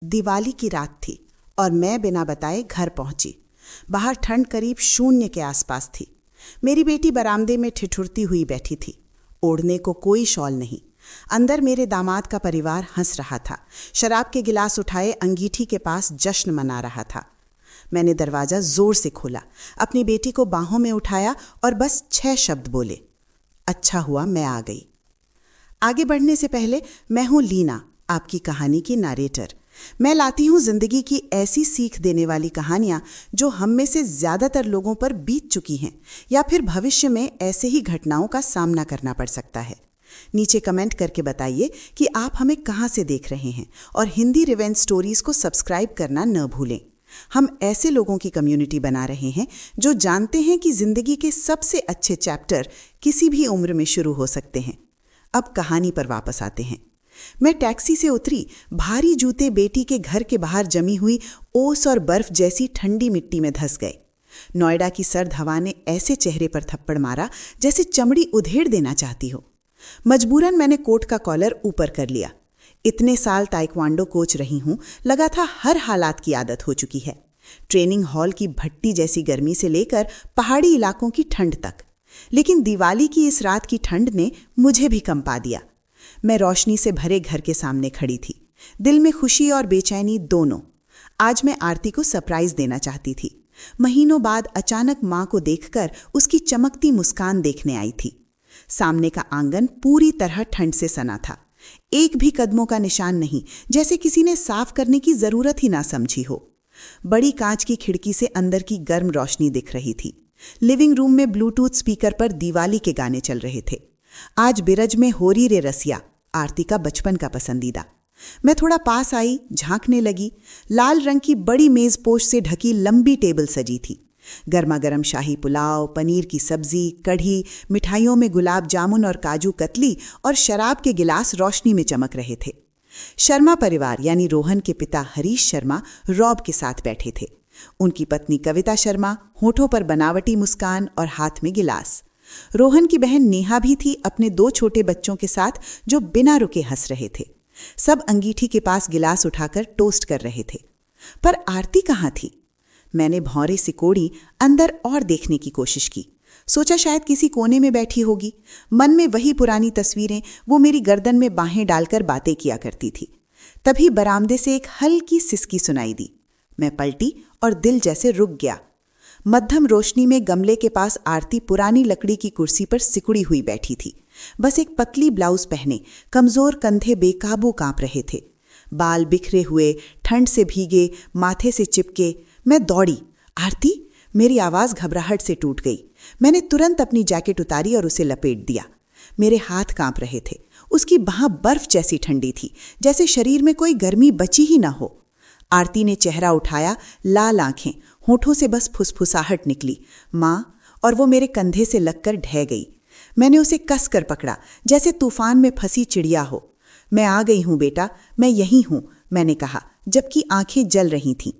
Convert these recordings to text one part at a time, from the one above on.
दिवाली की रात थी और मैं बिना बताए घर पहुंची। बाहर ठंड करीब 0 के आसपास थी। मेरी बेटी बरामदे में ठिठुरती हुई बैठी थी। ओढ़ने को कोई शॉल नहीं। अंदर मेरे दामाद का परिवार हंस रहा था। शराब के गिलास उठाए अंगीठी के पास जश्न मना रहा था। मैंने दरवाजा जोर से खोला, अपनी बेटी को बाहों में उठाया और बस 6 शब्द बोले। अच्छा हुआ मैं आ गई। आगे बढ़ने से पहले, मैं हूं लीना, आपकी कहानी की नरेटर। मैं लाती हूं जिंदगी की ऐसी सीख देने वाली कहानियां जो हम में से ज्यादातर लोगों पर बीत चुकी हैं या फिर भविष्य में ऐसे ही घटनाओं का सामना करना पड़ सकता है। नीचे कमेंट करके बताइए कि आप हमें कहां से देख रहे हैं और हिंदी रिवेंज स्टोरीज को सब्सक्राइब करना न भूलें। हम ऐसे लोगों की कम्युनिटी बना रहे हैं जो जानते हैं कि जिंदगी के सबसे अच्छे चैप्टर किसी भी उम्र में शुरू हो सकते हैं। अब कहानी पर वापस आते हैं। मैं टैक्सी से उतरी। भारी जूते बेटी के घर के बाहर जमी हुई ओस और बर्फ जैसी ठंडी मिट्टी में धंस गए। नोएडा की सर्द हवा ने ऐसे चेहरे पर थप्पड़ मारा जैसे चमड़ी उधेड़ देना चाहती हो। मजबूरन मैंने कोट का कॉलर ऊपर कर लिया। इतने साल ताइक्वांडो कोच रही हूं, लगा था हर हालात की आदत हो चुकी है। ट्रेनिंग हॉल की भट्टी जैसी गर्मी से लेकर पहाड़ी इलाकों की ठंड तक। लेकिन दिवाली की इस रात की ठंड ने मुझे भी कंपा दिया। मैं रोशनी से भरे घर के सामने खड़ी थी, दिल में खुशी और बेचैनी दोनों। आज मैं आरती को सरप्राइज देना चाहती थी। महीनों बाद अचानक मां को देखकर उसकी चमकती मुस्कान देखने आई थी। सामने का आंगन पूरी तरह ठंड से सना था। एक भी कदमों का निशान नहीं, जैसे किसी ने साफ करने की जरूरत ही ना समझी हो। बड़ी कांच की खिड़की से अंदर की गर्म रोशनी दिख रही थी। लिविंग रूम में ब्लूटूथ स्पीकर पर दिवाली के गाने चल रहे थे। आज बिरज में होरी रे रसिया, आरती का बचपन का पसंदीदा। मैं थोड़ा पास आई, झांकने लगी। लाल रंग की बड़ी मेजपोश से ढकी लंबी टेबल सजी थी। गर्मा गर्म शाही पुलाव, पनीर की सब्जी, कढ़ी, मिठाइयों में गुलाब जामुन और काजू कतली और शराब के गिलास रोशनी में चमक रहे थे। शर्मा परिवार यानी रोहन के पिता हरीश शर्मा रॉब के साथ बैठे थे। उनकी पत्नी कविता शर्मा, होठों पर बनावटी मुस्कान और हाथ में गिलास। रोहन की बहन नेहा भी थी, अपने 2 छोटे बच्चों के साथ, जो बिना रुके हंस रहे थे। सब अंगीठी के पास गिलास उठाकर टोस्ट कर रहे थे। पर आरती कहाँ थी? मैंने भौंरे सिकोड़ी अंदर और देखने की कोशिश की। सोचा शायद किसी कोने में बैठी होगी। मन में वही पुरानी तस्वीरें, वो मेरी गर्दन में बाहें डालकर बातें किया करती थी। तभी बरामदे से एक हल्की सिसकी सुनाई दी। मैं पलटी और दिल जैसे रुक गया। मध्यम रोशनी में गमले के पास आरती पुरानी लकड़ी की कुर्सी पर सिकुड़ी हुई बैठी थी। बस एक पतली ब्लाउज पहने, कमजोर कंधे बेकाबू कांप रहे थे। बाल बिखरे हुए, ठंड से भीगे, माथे से चिपके। मैं दौड़ी, आरती! मेरी आवाज घबराहट से टूट गई। मैंने तुरंत अपनी जैकेट उतारी और उसे लपेट दिया। मेरे हाथ कांप रहे थे। उसकी बाह बर्फ जैसी ठंडी थी, जैसे शरीर में कोई गर्मी बची ही ना हो। आरती ने चेहरा उठाया, लाल आंखें, होठों से बस फुसफुसाहट निकली, मां, और वो मेरे कंधे से लगकर ढह गई। मैंने उसे कस कर पकड़ा, जैसे तूफान में फंसी चिड़िया हो। मैं आ गई हूं बेटा, मैं यहीं हूं, मैंने कहा, जबकि आंखें जल रही थीं।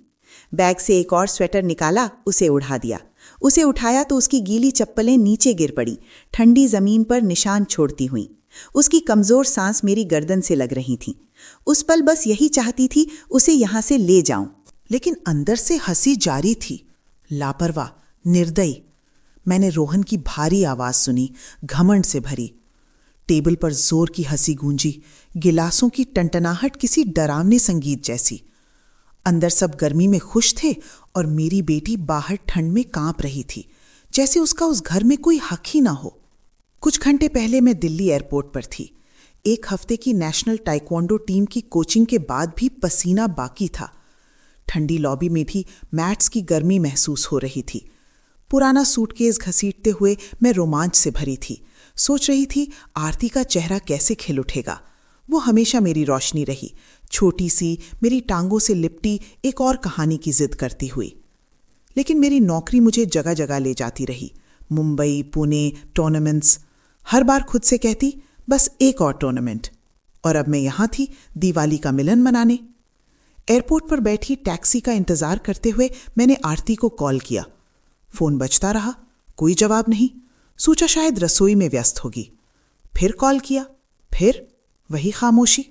बैग से एक और स्वेटर निकाला, उसे उड़ा दिया। उसे उठाया तो उसकी गीली चप्पलें नीचे गिर पड़ी, ठंडी जमीन पर निशान छोड़ती हुई। उसकी कमजोर सांस मेरी गर्दन से लग रही थी। उस पल बस यही चाहती थी, उसे यहां से ले जाऊं। लेकिन अंदर से हंसी जारी थी, लापरवाह, निर्दयी। मैंने रोहन की भारी आवाज सुनी, घमंड से भरी। टेबल पर जोर की हंसी गूंजी, गिलासों की टंटनाहट किसी डरावने संगीत जैसी। अंदर सब गर्मी में खुश थे और मेरी बेटी बाहर ठंड में कांप रही थी, जैसे उसका उस घर में कोई हक ही ना हो। कुछ घंटे पहले मैं दिल्ली एयरपोर्ट पर थी। 1 हफ्ते की नेशनल ताइक्वांडो टीम की कोचिंग के बाद भी पसीना बाकी था। ठंडी लॉबी में भी मैट्स की गर्मी महसूस हो रही थी। पुराना सूटकेस घसीटते हुए मैं रोमांच से भरी थी। सोच रही थी आरती का चेहरा कैसे खिल उठेगा। वो हमेशा मेरी रोशनी रही, छोटी सी, मेरी टांगों से लिपटी एक और कहानी की जिद करती हुई। लेकिन मेरी नौकरी मुझे जगह जगह ले जाती रही। मुंबई, पुणे, टूर्नामेंट्स। हर बार खुद से कहती, बस एक और टूर्नामेंट। और अब मैं यहां थी, दिवाली का मिलन मनाने। एयरपोर्ट पर बैठी टैक्सी का इंतजार करते हुए मैंने आरती को कॉल किया। फोन बजता रहा, कोई जवाब नहीं। सोचा शायद रसोई में व्यस्त होगी। फिर कॉल किया, फिर वही खामोशी।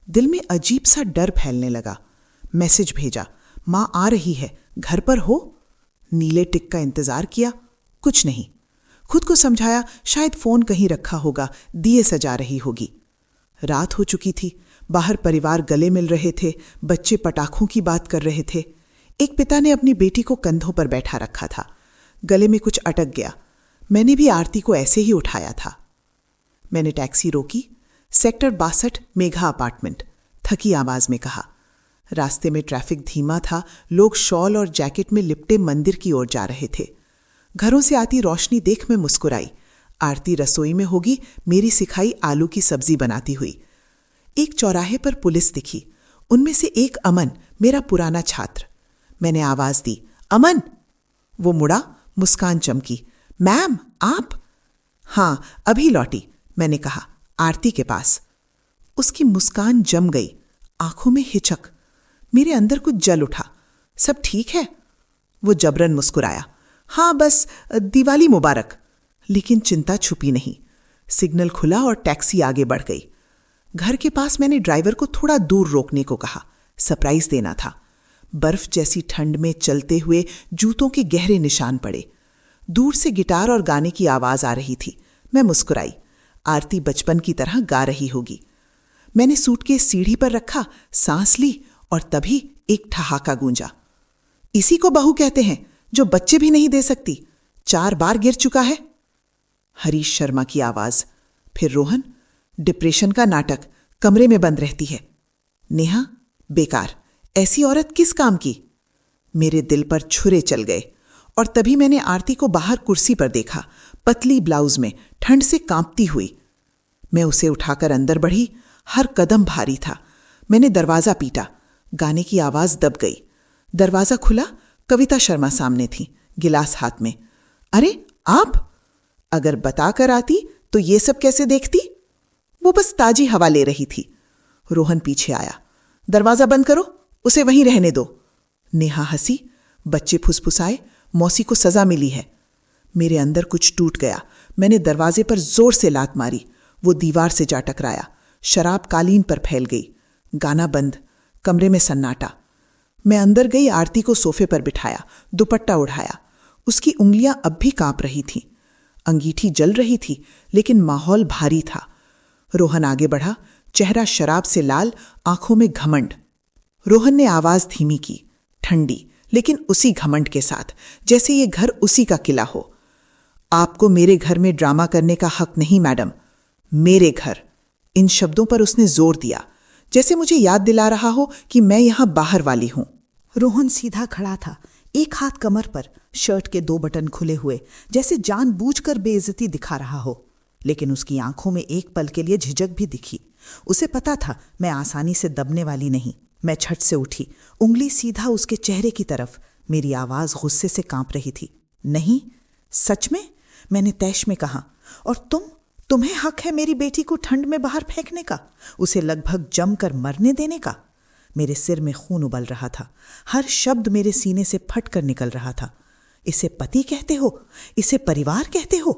दिल में अजीब सा डर फैलने लगा। मैसेज भेजा, माँ आ रही है, घर पर हो। नीले टिक का इंतजार किया, कुछ नहीं। खुद को समझाया शायद फोन कहीं रखा होगा, दिए सजा रही होगी। रात हो चुकी थी, बाहर परिवार गले मिल रहे थे, बच्चे पटाखों की बात कर रहे थे। एक पिता ने अपनी बेटी को कंधों पर बैठा रखा था। गले में कुछ अटक गया। मैंने भी आरती को ऐसे ही उठाया था। मैंने टैक्सी रोकी। सेक्टर 62 मेघा अपार्टमेंट, थकी आवाज में कहा। रास्ते में ट्रैफिक धीमा था, लोग शॉल और जैकेट में लिपटे मंदिर की ओर जा रहे थे। घरों से आती रोशनी देख मैं मुस्कुराई। आरती रसोई में होगी, मेरी सिखाई आलू की सब्जी बनाती हुई। एक चौराहे पर पुलिस दिखी, उनमें से एक अमन, मेरा पुराना छात्र। मैंने आवाज दी, अमन। वो मुड़ा, मुस्कान चमकी। मैम, आप? हाँ, अभी लौटी, मैंने कहा, आरती के पास। उसकी मुस्कान जम गई, आंखों में हिचक। मेरे अंदर कुछ जल उठा। सब ठीक है? वो जबरन मुस्कुराया। हाँ, बस दिवाली मुबारक। लेकिन चिंता छुपी नहीं। सिग्नल खुला और टैक्सी आगे बढ़ गई। घर के पास मैंने ड्राइवर को थोड़ा दूर रोकने को कहा, सरप्राइज देना था। बर्फ जैसी ठंड में चलते हुए जूतों के गहरे निशान पड़े। दूर से गिटार और गाने की आवाज आ रही थी। मैं मुस्कुराई। आरती बचपन की तरह गा रही होगी। मैंने सूटकेस सीढ़ी पर रखा, सांस ली और तभी एक ठहाका गूंजा। इसी को बहू कहते हैं जो बच्चे भी नहीं दे सकती, 4 बार गिर चुका है। हरीश शर्मा की आवाज। फिर रोहन, डिप्रेशन का नाटक, कमरे में बंद रहती है। नेहा, बेकार, ऐसी औरत किस काम की? मेरे दिल पर छुरे चल गए। और तभी मैंने आरती को बाहर कुर्सी पर देखा, पतली ब्लाउज में, ठंड से कांपती हुई। मैं उसे उठाकर अंदर बढ़ी। हर कदम भारी था। मैंने दरवाजा पीटा। गाने की आवाज दब गई। दरवाजा खुला, कविता शर्मा सामने थी, गिलास हाथ में। अरे आप? अगर बताकर आती तो ये सब कैसे देखती? वो बस ताजी हवा ले रही थी। रोहन पीछे आया। दरवाजा बंद करो, उसे वहीं रहने दो। नेहा हंसी। बच्चे फुसफुसाए, मौसी को सजा मिली है। मेरे अंदर कुछ टूट गया। मैंने दरवाजे पर जोर से लात मारी। वो दीवार से जा टकराया। शराब कालीन पर फैल गई। गाना बंद। कमरे में सन्नाटा। मैं अंदर गई, आरती को सोफे पर बिठाया, दुपट्टा उड़ाया। उसकी उंगलियां अब भी कांप रही थीं। अंगीठी जल रही थी, लेकिन माहौल भारी था। रोहन आगे बढ़ा, चेहरा शराब से लाल, आंखों में घमंड। रोहन ने आवाज धीमी की, ठंडी, लेकिन उसी घमंड के साथ, जैसे ये घर उसी का किला हो। आपको मेरे घर में ड्रामा करने का हक नहीं मैडम। मेरे घर। इन शब्दों पर उसने जोर दिया, जैसे मुझे याद दिला रहा हो कि मैं यहां बाहर वाली हूं। रोहन सीधा खड़ा था, एक हाथ कमर पर, शर्ट के 2 बटन खुले हुए, जैसे जानबूझकर बेइज्जती दिखा रहा हो। लेकिन उसकी आंखों में एक पल के लिए झिझक भी दिखी। उसे पता था मैं आसानी से दबने वाली नहीं। मैं झट से उठी, उंगली सीधा उसके चेहरे की तरफ। मेरी आवाज गुस्से से कांप रही थी। नहीं, सच में? मैंने तैश में कहा। और तुम्हें हक है मेरी बेटी को ठंड में बाहर फेंकने का, उसे लगभग जमकर मरने देने का? मेरे सिर में खून उबल रहा था। हर शब्द मेरे सीने से फटकर निकल रहा था। इसे पति कहते हो? इसे परिवार कहते हो?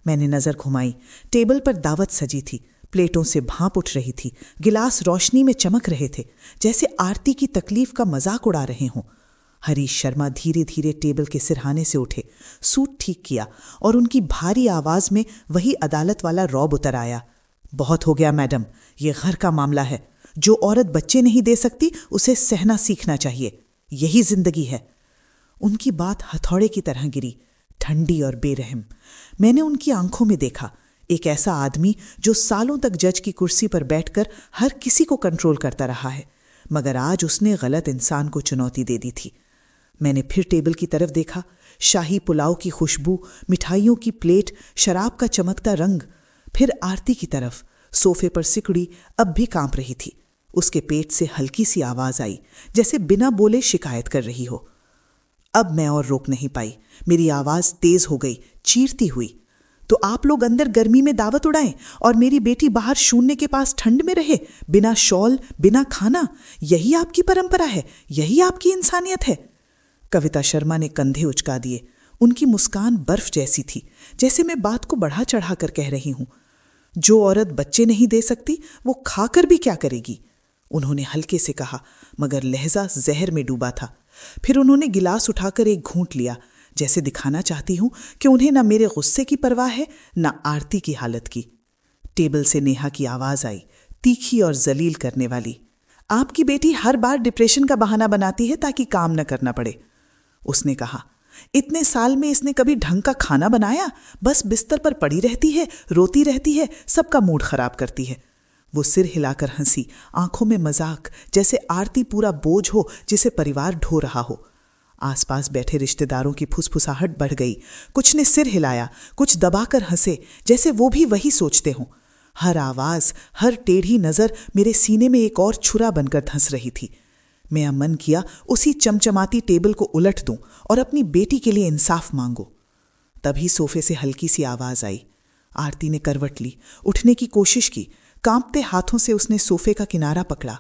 मैंने नजर घुमाई। टेबल पर दावत सजी थी, प्लेटों से भाप उठ रही थी, गिलास रोशनी में चमक रहे थे, जैसे आरती की तकलीफ का मजाक उड़ा रहे हों। हरीश शर्मा धीरे धीरे टेबल के सिरहाने से उठे, सूट ठीक किया और उनकी भारी आवाज में वही अदालत वाला रौब उतर आया। बहुत हो गया मैडम, ये घर का मामला है। जो औरत बच्चे नहीं दे सकती उसे सहना सीखना चाहिए, यही जिंदगी है। उनकी बात हथौड़े की तरह गिरी, ठंडी और बेरहम। मैंने उनकी आंखों में देखा, एक ऐसा आदमी जो सालों तक जज की कुर्सी पर बैठकर हर किसी को कंट्रोल करता रहा है, मगर आज उसने गलत इंसान को चुनौती दे दी थी। मैंने फिर टेबल की तरफ देखा। शाही पुलाव की खुशबू, मिठाइयों की प्लेट, शराब का चमकता रंग। फिर आरती की तरफ। सोफे पर सिकुड़ी अब भी कांप रही थी। उसके पेट से हल्की सी आवाज आई, जैसे बिना बोले शिकायत कर रही हो। अब मैं और रोक नहीं पाई। मेरी आवाज तेज हो गई, चीरती हुई। तो आप लोग अंदर गर्मी में दावत उड़ाएं और मेरी बेटी बाहर शून्य के पास ठंड में रहे, बिना शॉल, बिना खाना? यही आपकी परंपरा है? यही आपकी इंसानियत है? कविता शर्मा ने कंधे उचका दिए। उनकी मुस्कान बर्फ जैसी थी, जैसे मैं बात को बढ़ा चढ़ा कर कह रही हूं। जो औरत बच्चे नहीं दे सकती वो खाकर भी क्या करेगी? उन्होंने हल्के से कहा, मगर लहजा जहर में डूबा था। फिर उन्होंने गिलास उठाकर एक घूंट लिया, जैसे दिखाना चाहती हूं कि उन्हें न मेरे गुस्से की परवाह है न आरती की हालत की। टेबल से नेहा की आवाज आई, तीखी और जलील करने वाली। आपकी बेटी हर बार डिप्रेशन का बहाना बनाती है ताकि काम न करना पड़े। उसने कहा, इतने साल में इसने कभी ढंग का खाना बनाया? बस बिस्तर पर पड़ी रहती है, रोती रहती है, सबका मूड खराब करती है। वो सिर हिलाकर हंसी, आंखों में मजाक, जैसे आरती पूरा बोझ हो जिसे परिवार ढो रहा हो। आसपास बैठे रिश्तेदारों की फुसफुसाहट बढ़ गई। कुछ ने सिर हिलाया, कुछ दबाकर हंसे, जैसे वो भी वही सोचते हों। हर आवाज, हर टेढ़ी नजर मेरे सीने में एक और छुरा बनकर धंस रही थी। मेरा मन किया उसी चमचमाती टेबल को उलट दूं और अपनी बेटी के लिए इंसाफ मांगो। तभी सोफे से हल्की सी आवाज आई। आरती ने करवट ली, उठने की कोशिश की। कांपते हाथों से उसने सोफे का किनारा पकड़ा।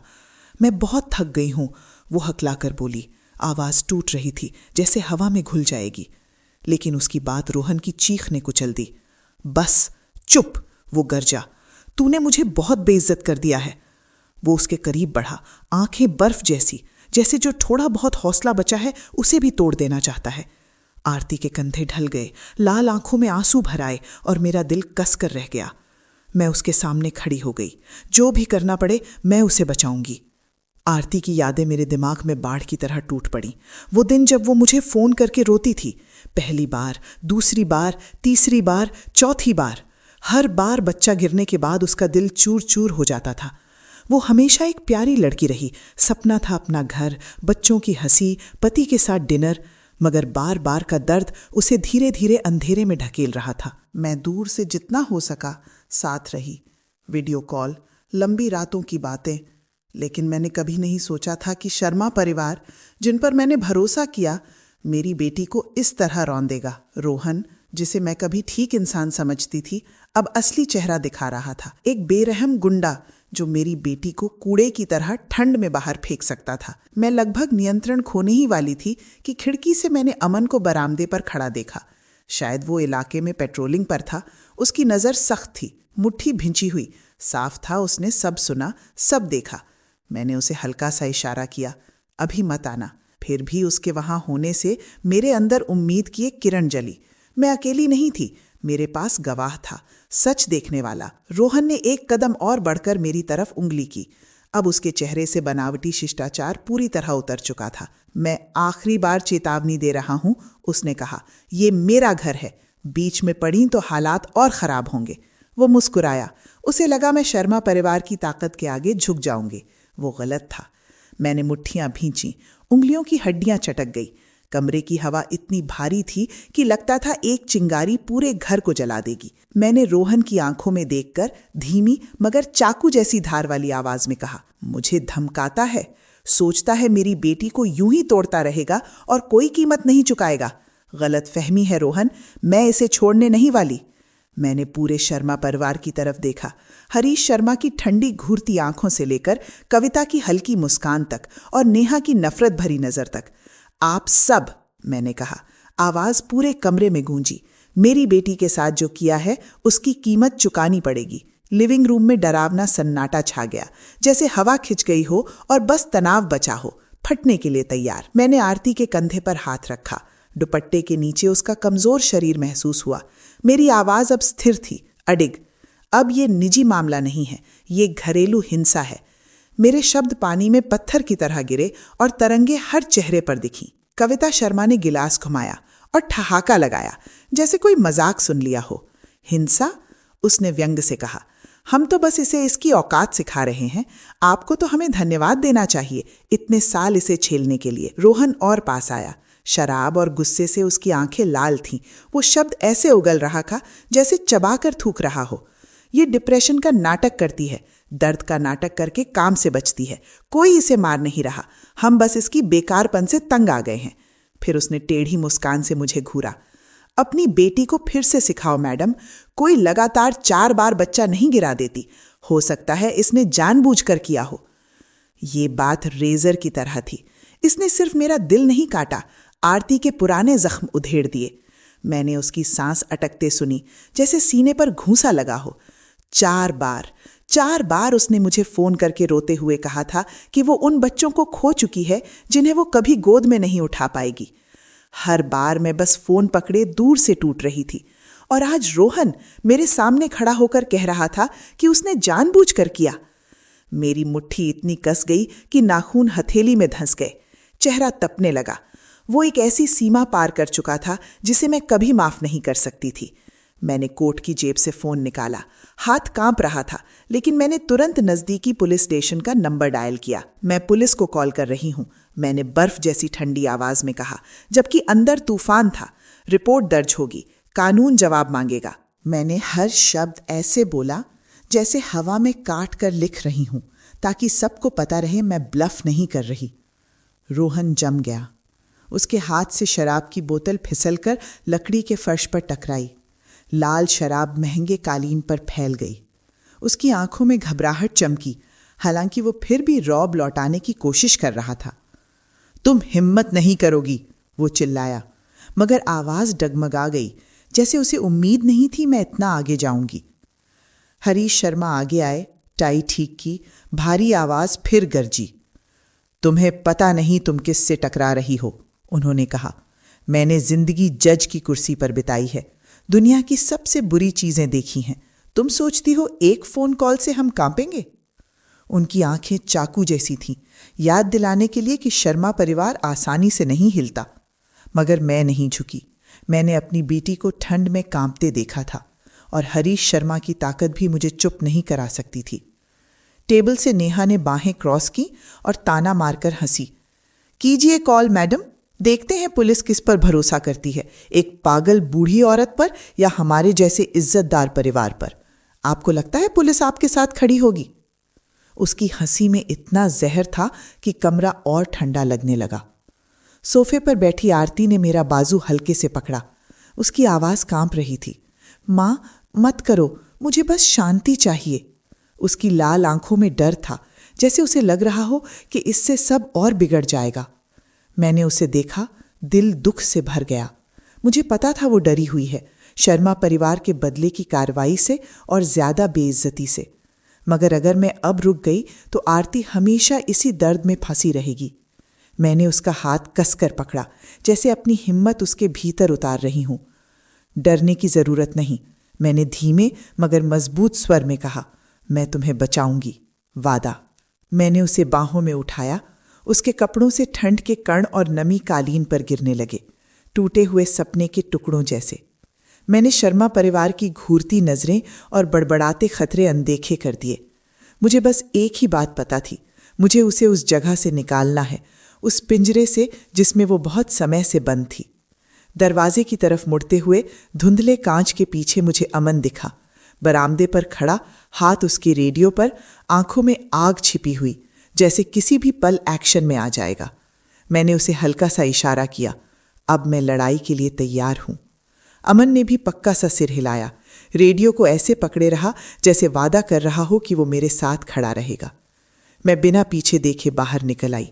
मैं बहुत थक गई हूं, वो हकलाकर बोली। आवाज टूट रही थी, जैसे हवा में घुल जाएगी। लेकिन उसकी बात रोहन की चीख ने कुचल दी। बस चुप, वो गरजा। तूने मुझे बहुत बेइज्जत कर दिया है। वो उसके करीब बढ़ा, आंखें बर्फ जैसी, जैसे जो थोड़ा बहुत हौसला बचा है उसे भी तोड़ देना चाहता है। आरती के कंधे ढल गए, लाल आंखों में आंसू भर आए और मेरा दिल कसकर रह गया। मैं उसके सामने खड़ी हो गई। जो भी करना पड़े मैं उसे बचाऊंगी। आरती की यादें मेरे दिमाग में बाढ़ की तरह टूट पड़ी। वो दिन जब वो मुझे फोन करके रोती थी, पहली बार, दूसरी बार, तीसरी बार, चौथी बार। हर बार बच्चा गिरने के बाद उसका दिल चूर चूर हो जाता था। वो हमेशा एक प्यारी लड़की रही। सपना था अपना घर, बच्चों की हंसी, पति के साथ डिनर, मगर बार बार का दर्द उसे धीरे धीरे अंधेरे में ढकेल रहा था। मैं दूर से जितना हो सका साथ रही, वीडियो कॉल, लंबी रातों की बातें। लेकिन मैंने कभी नहीं सोचा था कि शर्मा परिवार, जिन पर मैंने भरोसा किया, मेरी बेटी को इस तरह रौंदेगा। रोहन, जिसे मैं कभी ठीक इंसान समझती थी, अब असली चेहरा दिखा रहा था। एक बेरहम गुंडा जो मेरी बेटी को कूड़े की तरह ठंड में बाहर फेंक सकता था। मैं लगभग नियंत्रण खोने ही वाली थी कि खिड़की से मैंने अमन को बरामदे पर खड़ा देखा। शायद वो इलाके में पेट्रोलिंग पर था। उसकी नज़र सख्त थी, मुट्ठी भिंची हुई। साफ था उसने सब सुना, सब देखा। मैंने उसे हल्का सा इशारा किया, अभी मत आना। फिर भी उसके वहां होने से मेरे अंदर उम्मीद की एक किरण जली। मैं अकेली नहीं थी, मेरे पास गवाह था, सच देखने वाला। रोहन ने एक कदम और बढ़कर मेरी तरफ उंगली की। अब उसके चेहरे से बनावटी शिष्टाचार पूरी तरह उतर चुका था। मैं आखिरी बार चेतावनी दे रहा हूं, उसने कहा। ये मेरा घर है, बीच में पड़ी तो हालात और खराब होंगे। वो मुस्कुराया। उसे लगा मैं शर्मा परिवार की ताकत के आगे झुक जाऊंगी। वो गलत था। मैंने मुट्ठियां भींची, उंगलियों की हड्डियां चटक गई। कमरे की हवा इतनी भारी थी कि लगता था एक चिंगारी पूरे घर को जला देगी। मैंने रोहन की आंखों में देखकर धीमी मगर चाकू जैसी धार वाली आवाज में कहा, मुझे धमकाता है, सोचता है मेरी बेटी को यूं ही तोड़ता रहेगा और कोई कीमत नहीं चुकाएगा। गलत फहमी है रोहन, मैं इसे छोड़ने नहीं वाली। मैंने पूरे शर्मा परिवार की तरफ देखा, हरीश शर्मा की ठंडी घूरती आंखों से लेकर कविता की हल्की मुस्कान तक और नेहा की नफरत भरी नजर तक। आप सब, मैंने कहा। आवाज पूरे कमरे में गूंजी। मेरी बेटी के साथ जो किया है उसकी कीमत चुकानी पड़ेगी। लिविंग रूम में डरावना सन्नाटा छा गया, जैसे हवा खिंच गई हो और बस तनाव बचा हो, फटने के लिए तैयार। मैंने आरती के कंधे पर हाथ रखा। दुपट्टे के नीचे उसका कमजोर शरीर महसूस हुआ। मेरी आवाज अब स्थिर थी, अडिग। अब ये निजी मामला नहीं है, ये घरेलू हिंसा है। मेरे शब्द पानी में पत्थर की तरह गिरे और तरंगे हर चेहरे पर दिखीं। कविता शर्मा ने गिलास घुमाया और ठहाका लगाया, जैसे कोई मजाक सुन लिया हो। हिंसा? उसने व्यंग से कहा। हम तो बस इसे इसकी औकात सिखा रहे हैं। आपको तो हमें धन्यवाद देना चाहिए इतने साल इसे झेलने के लिए। रोहन और पास आया। शराब और गुस्से से उसकी आंखें लाल थीं। वो शब्द ऐसे उगल रहा था जैसे चबाकर थूक रहा हो। ये डिप्रेशन का नाटक करती है, दर्द का नाटक करके काम से बचती है। कोई इसे मार नहीं रहा, हम बस इसकी बेकारपन से तंग आ गए हैं। फिर उसने टेढ़ी मुस्कान से मुझे घूरा। अपनी बेटी को फिर से सिखाओ मैडम, कोई लगातार 4 बार बच्चा नहीं गिरा देती। हो सकता है इसने जानबूझकर किया हो। ये बात रेजर की तरह थी। इसने सिर्फ मेरा दिल नहीं काटा, आरती के पुराने जख्म उधेड़ दिए। मैंने उसकी सांस अटकते सुनी, जैसे सीने पर घूंसा लगा हो। 4 बार, 4 बार उसने मुझे फोन करके रोते हुए कहा था कि वो उन बच्चों को खो चुकी है जिन्हें वो कभी गोद में नहीं उठा पाएगी। हर बार मैं बस फोन पकड़े दूर से टूट रही थी, और आज रोहन मेरे सामने खड़ा होकर कह रहा था कि उसने जानबूझकर किया। मेरी मुट्ठी इतनी कस गई कि नाखून हथेली में धंस गए। चेहरा तपने लगा। वो एक ऐसी सीमा पार कर चुका था जिसे मैं कभी माफ नहीं कर सकती थी। मैंने कोट की जेब से फोन निकाला। हाथ कांप रहा था, लेकिन मैंने तुरंत नजदीकी पुलिस स्टेशन का नंबर डायल किया। मैं पुलिस को कॉल कर रही हूं, मैंने बर्फ जैसी ठंडी आवाज में कहा, जबकि अंदर तूफान था। रिपोर्ट दर्ज होगी, कानून जवाब मांगेगा। मैंने हर शब्द ऐसे बोला जैसे हवा में काट कर लिख रही हूं, ताकि सबको पता रहे मैं ब्लफ नहीं कर रही। रोहन जम गया। उसके हाथ से शराब की बोतल फिसलकर लकड़ी के फर्श पर टकराई। लाल शराब महंगे कालीन पर फैल गई। उसकी आंखों में घबराहट चमकी, हालांकि वो फिर भी रौब लौटाने की कोशिश कर रहा था। तुम हिम्मत नहीं करोगी, वो चिल्लाया, मगर आवाज डगमगा गई, जैसे उसे उम्मीद नहीं थी मैं इतना आगे जाऊंगी। हरीश शर्मा आगे आए, टाई ठीक की, भारी आवाज फिर गरजी। तुम्हें पता नहीं तुम किससे टकरा रही हो, उन्होंने कहा। मैंने जिंदगी जज की कुर्सी पर बिताई है, दुनिया की सबसे बुरी चीजें देखी हैं। तुम सोचती हो एक फोन कॉल से हम कांपेंगे? उनकी आंखें चाकू जैसी थीं, याद दिलाने के लिए कि शर्मा परिवार आसानी से नहीं हिलता। मगर मैं नहीं झुकी। मैंने अपनी बेटी को ठंड में कांपते देखा था, और हरीश शर्मा की ताकत भी मुझे चुप नहीं करा सकती थी। टेबल से नेहा ने बाहें क्रॉस की और ताना मारकर हंसी। कीजिए कॉल मैडम, देखते हैं पुलिस किस पर भरोसा करती है, एक पागल बूढ़ी औरत पर या हमारे जैसे इज्जतदार परिवार पर। आपको लगता है पुलिस आपके साथ खड़ी होगी? उसकी हंसी में इतना जहर था कि कमरा और ठंडा लगने लगा। सोफे पर बैठी आरती ने मेरा बाजू हल्के से पकड़ा। उसकी आवाज कांप रही थी। मां, मत करो, मुझे बस शांति चाहिए। उसकी लाल आंखों में डर था, जैसे उसे लग रहा हो कि इससे सब और बिगड़ जाएगा। मैंने उसे देखा, दिल दुख से भर गया। मुझे पता था वो डरी हुई है, शर्मा परिवार के बदले की कार्रवाई से और ज्यादा बेइज्जती से। मगर अगर मैं अब रुक गई तो आरती हमेशा इसी दर्द में फंसी रहेगी। मैंने उसका हाथ कसकर पकड़ा, जैसे अपनी हिम्मत उसके भीतर उतार रही हूं। डरने की जरूरत नहीं, मैंने धीमे मगर मजबूत स्वर में कहा। मैं तुम्हें बचाऊंगी, वादा। मैंने उसे बाहों में उठाया। उसके कपड़ों से ठंड के कण और नमी कालीन पर गिरने लगे, टूटे हुए सपने के टुकड़ों जैसे। मैंने शर्मा परिवार की घूरती नजरें और बड़बड़ाते खतरे अनदेखे कर दिए। मुझे बस एक ही बात पता थी, मुझे उसे उस जगह से निकालना है, उस पिंजरे से जिसमें वो बहुत समय से बंद थी। दरवाजे की तरफ मुड़ते हुए धुंधले कांच के पीछे मुझे अमन दिखा, बरामदे पर खड़ा, हाथ उसके रेडियो पर, आंखों में आग छिपी हुई, जैसे किसी भी पल एक्शन में आ जाएगा। मैंने उसे हल्का सा इशारा किया, अब मैं लड़ाई के लिए तैयार हूं। अमन ने भी पक्का सा सिर हिलाया, रेडियो को ऐसे पकड़े रहा जैसे वादा कर रहा हो कि वो मेरे साथ खड़ा रहेगा। मैं बिना पीछे देखे बाहर निकल आई।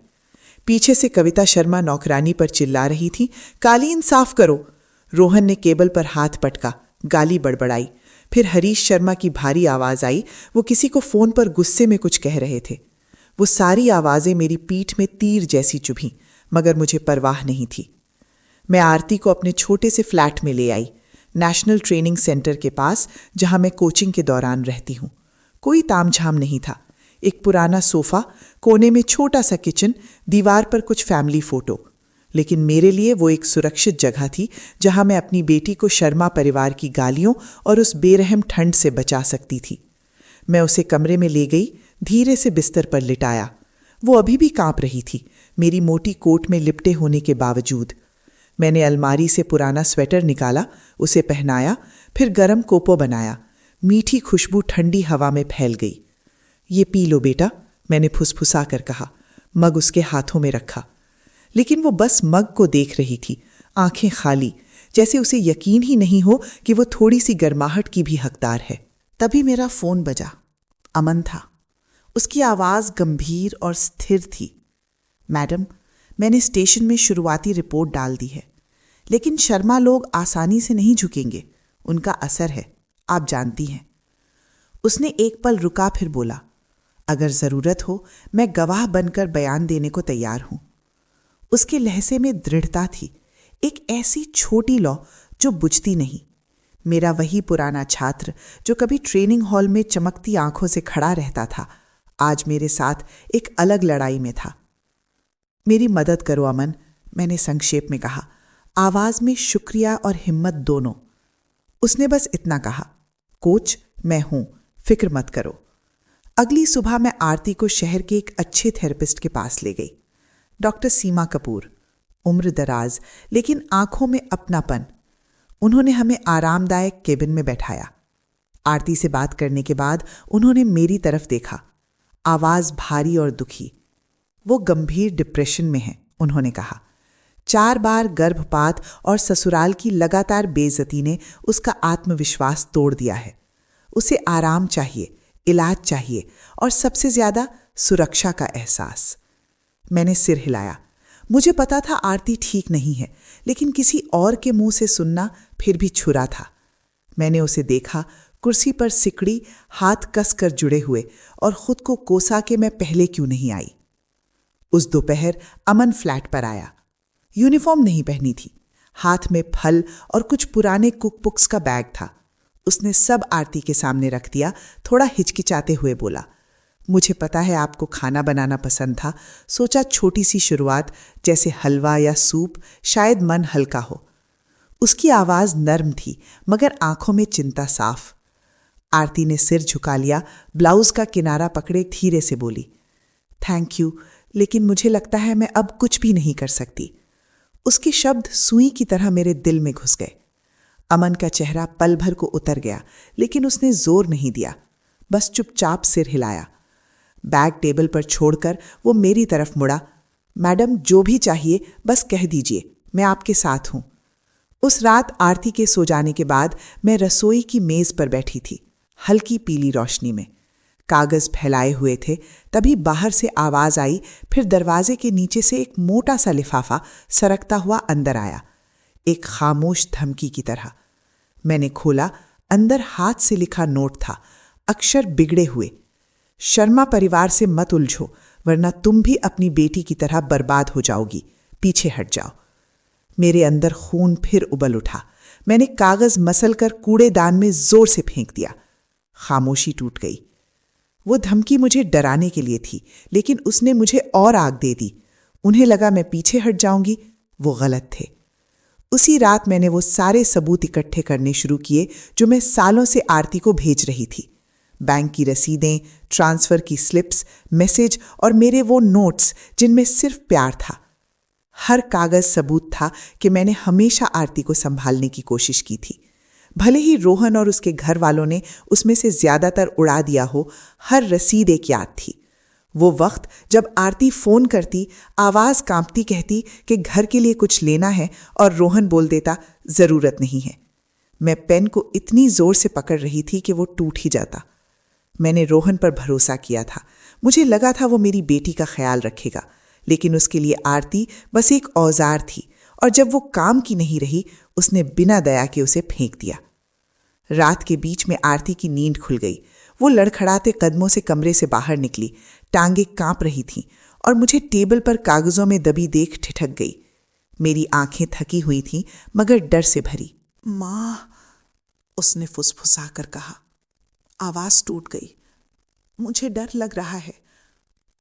पीछे से कविता शर्मा नौकरानी पर चिल्ला रही थी, कालीन साफ करो। रोहन ने केबल पर हाथ पटका, गाली बड़बड़ाई। फिर हरीश शर्मा की भारी आवाज आई, वो किसी को फोन पर गुस्से में कुछ कह रहे थे। वो सारी आवाजें मेरी पीठ में तीर जैसी चुभीं, मगर मुझे परवाह नहीं थी। मैं आरती को अपने छोटे से फ्लैट में ले आई, नेशनल ट्रेनिंग सेंटर के पास, जहां मैं कोचिंग के दौरान रहती हूं। कोई तामझाम नहीं था। एक पुराना सोफा, कोने में छोटा सा किचन, दीवार पर कुछ फैमिली फोटो। लेकिन मेरे लिए वो एक सुरक्षित जगह थी जहां मैं अपनी बेटी को शर्मा परिवार की गालियों और उस बेरहम ठंड से बचा सकती थी। मैं उसे कमरे में ले गई, धीरे से बिस्तर पर लिटाया। वो अभी भी कांप रही थी, मेरी मोटी कोट में लिपटे होने के बावजूद। मैंने अलमारी से पुराना स्वेटर निकाला, उसे पहनाया, फिर गरम कोपो बनाया। मीठी खुशबू ठंडी हवा में फैल गई। ये पी लो बेटा, मैंने फुसफुसा कर कहा। मग उसके हाथों में रखा, लेकिन वो बस मग को देख रही थी, आंखें खाली, जैसे उसे यकीन ही नहीं हो कि वो थोड़ी सी गर्माहट की भी हकदार है। तभी मेरा फोन बजा। अमन था। उसकी आवाज गंभीर और स्थिर थी। मैडम, मैंने स्टेशन में शुरुआती रिपोर्ट डाल दी है, लेकिन शर्मा लोग आसानी से नहीं झुकेंगे। उनका असर है, आप जानती हैं। उसने एक पल रुका, फिर बोला, अगर जरूरत हो मैं गवाह बनकर बयान देने को तैयार हूं। उसके लहजे में दृढ़ता थी, एक ऐसी छोटी लौ जो बुझती नहीं। मेरा वही पुराना छात्र जो कभी ट्रेनिंग हॉल में चमकती आंखों से खड़ा रहता था, आज मेरे साथ एक अलग लड़ाई में था। मेरी मदद करो अमन, मैंने संक्षेप में कहा, आवाज में शुक्रिया और हिम्मत दोनों। उसने बस इतना कहा, कोच मैं हूं, फिक्र मत करो। अगली सुबह मैं आरती को शहर के एक अच्छे थेरेपिस्ट के पास ले गई, डॉक्टर सीमा कपूर। उम्र दराज लेकिन आंखों में अपनापन। उन्होंने हमें आरामदायक केबिन में बैठाया। आरती से बात करने के बाद उन्होंने मेरी तरफ देखा, आवाज भारी और दुखी। वो गंभीर डिप्रेशन में है, उन्होंने कहा। 4 बार गर्भपात और ससुराल की लगातार बेइज्जती ने उसका आत्मविश्वास तोड़ दिया है। उसे आराम चाहिए, इलाज चाहिए और सबसे ज्यादा सुरक्षा का एहसास। मैंने सिर हिलाया। मुझे पता था आरती ठीक नहीं है, लेकिन किसी और के मुंह से सुनना फिर भी छुरा था। मैंने उसे देखा, कुर्सी पर सिकड़ी, हाथ कस कर जुड़े हुए, और खुद को कोसा कि मैं पहले क्यों नहीं आई। उस दोपहर अमन फ्लैट पर आया। यूनिफॉर्म नहीं पहनी थी, हाथ में फल और कुछ पुराने कुकबुक्स का बैग था। उसने सब आरती के सामने रख दिया, थोड़ा हिचकिचाते हुए बोला, मुझे पता है आपको खाना बनाना पसंद था, सोचा छोटी सी शुरुआत जैसे हलवा या सूप, शायद मन हल्का हो। उसकी आवाज नर्म थी मगर आंखों में चिंता साफ। आरती ने सिर झुका लिया, ब्लाउज का किनारा पकड़े धीरे से बोली, थैंक यू, लेकिन मुझे लगता है मैं अब कुछ भी नहीं कर सकती। उसके शब्द सुई की तरह मेरे दिल में घुस गए। अमन का चेहरा पल भर को उतर गया, लेकिन उसने जोर नहीं दिया, बस चुपचाप सिर हिलाया। बैग टेबल पर छोड़कर वो मेरी तरफ मुड़ा, मैडम जो भी चाहिए बस कह दीजिए, मैं आपके साथ हूं। उस रात आरती के सो जाने के बाद मैं रसोई की मेज पर बैठी थी, हल्की पीली रोशनी में। कागज फैलाए हुए थे, तभी बाहर से आवाज आई, फिर दरवाजे के नीचे से एक मोटा सा लिफाफा सरकता हुआ अंदर आया, एक खामोश धमकी की तरह। मैंने खोला, अंदर हाथ से लिखा नोट था, अक्षर बिगड़े हुए, शर्मा परिवार से मत उलझो वरना तुम भी अपनी बेटी की तरह बर्बाद हो जाओगी, पीछे हट जाओ। मेरे अंदर खून फिर उबल उठा। मैंने कागज मसलकर कूड़ेदान में जोर से फेंक दिया। खामोशी टूट गई। वो धमकी मुझे डराने के लिए थी, लेकिन उसने मुझे और आग दे दी। उन्हें लगा मैं पीछे हट जाऊंगी, वो गलत थे। उसी रात मैंने वो सारे सबूत इकट्ठे करने शुरू किए जो मैं सालों से आरती को भेज रही थी। बैंक की रसीदें, ट्रांसफर की स्लिप्स, मैसेज और मेरे वो नोट्स जिनमें सिर्फ प्यार था। हर कागज सबूत था कि मैंने हमेशा आरती को संभालने की कोशिश की थी। भले ही रोहन और उसके घर वालों ने उसमें से ज्यादातर उड़ा दिया हो, हर रसीद एक याद थी। वो वक्त जब आरती फोन करती, आवाज कांपती कहती कि घर के लिए कुछ लेना है, और रोहन बोल देता जरूरत नहीं है। मैं पेन को इतनी जोर से पकड़ रही थी कि वो टूट ही जाता। मैंने रोहन पर भरोसा किया था। मुझे लगा था वो मेरी बेटी का ख्याल रखेगा, लेकिन उसके लिए आरती बस एक औजार थी, और जब वो काम की नहीं रही, उसने बिना दया के उसे फेंक दिया। रात के बीच में आरती की नींद खुल गई। वो लड़खड़ाते कदमों से कमरे से बाहर निकली, टांगें कांप रही थीं, और मुझे टेबल पर कागजों में दबी देख ठिठक गई। मेरी आंखें थकी हुई थीं मगर डर से भरी। मां, उसने फुसफुसा कर कहा। आवाज टूट गई। मुझे डर लग रहा है,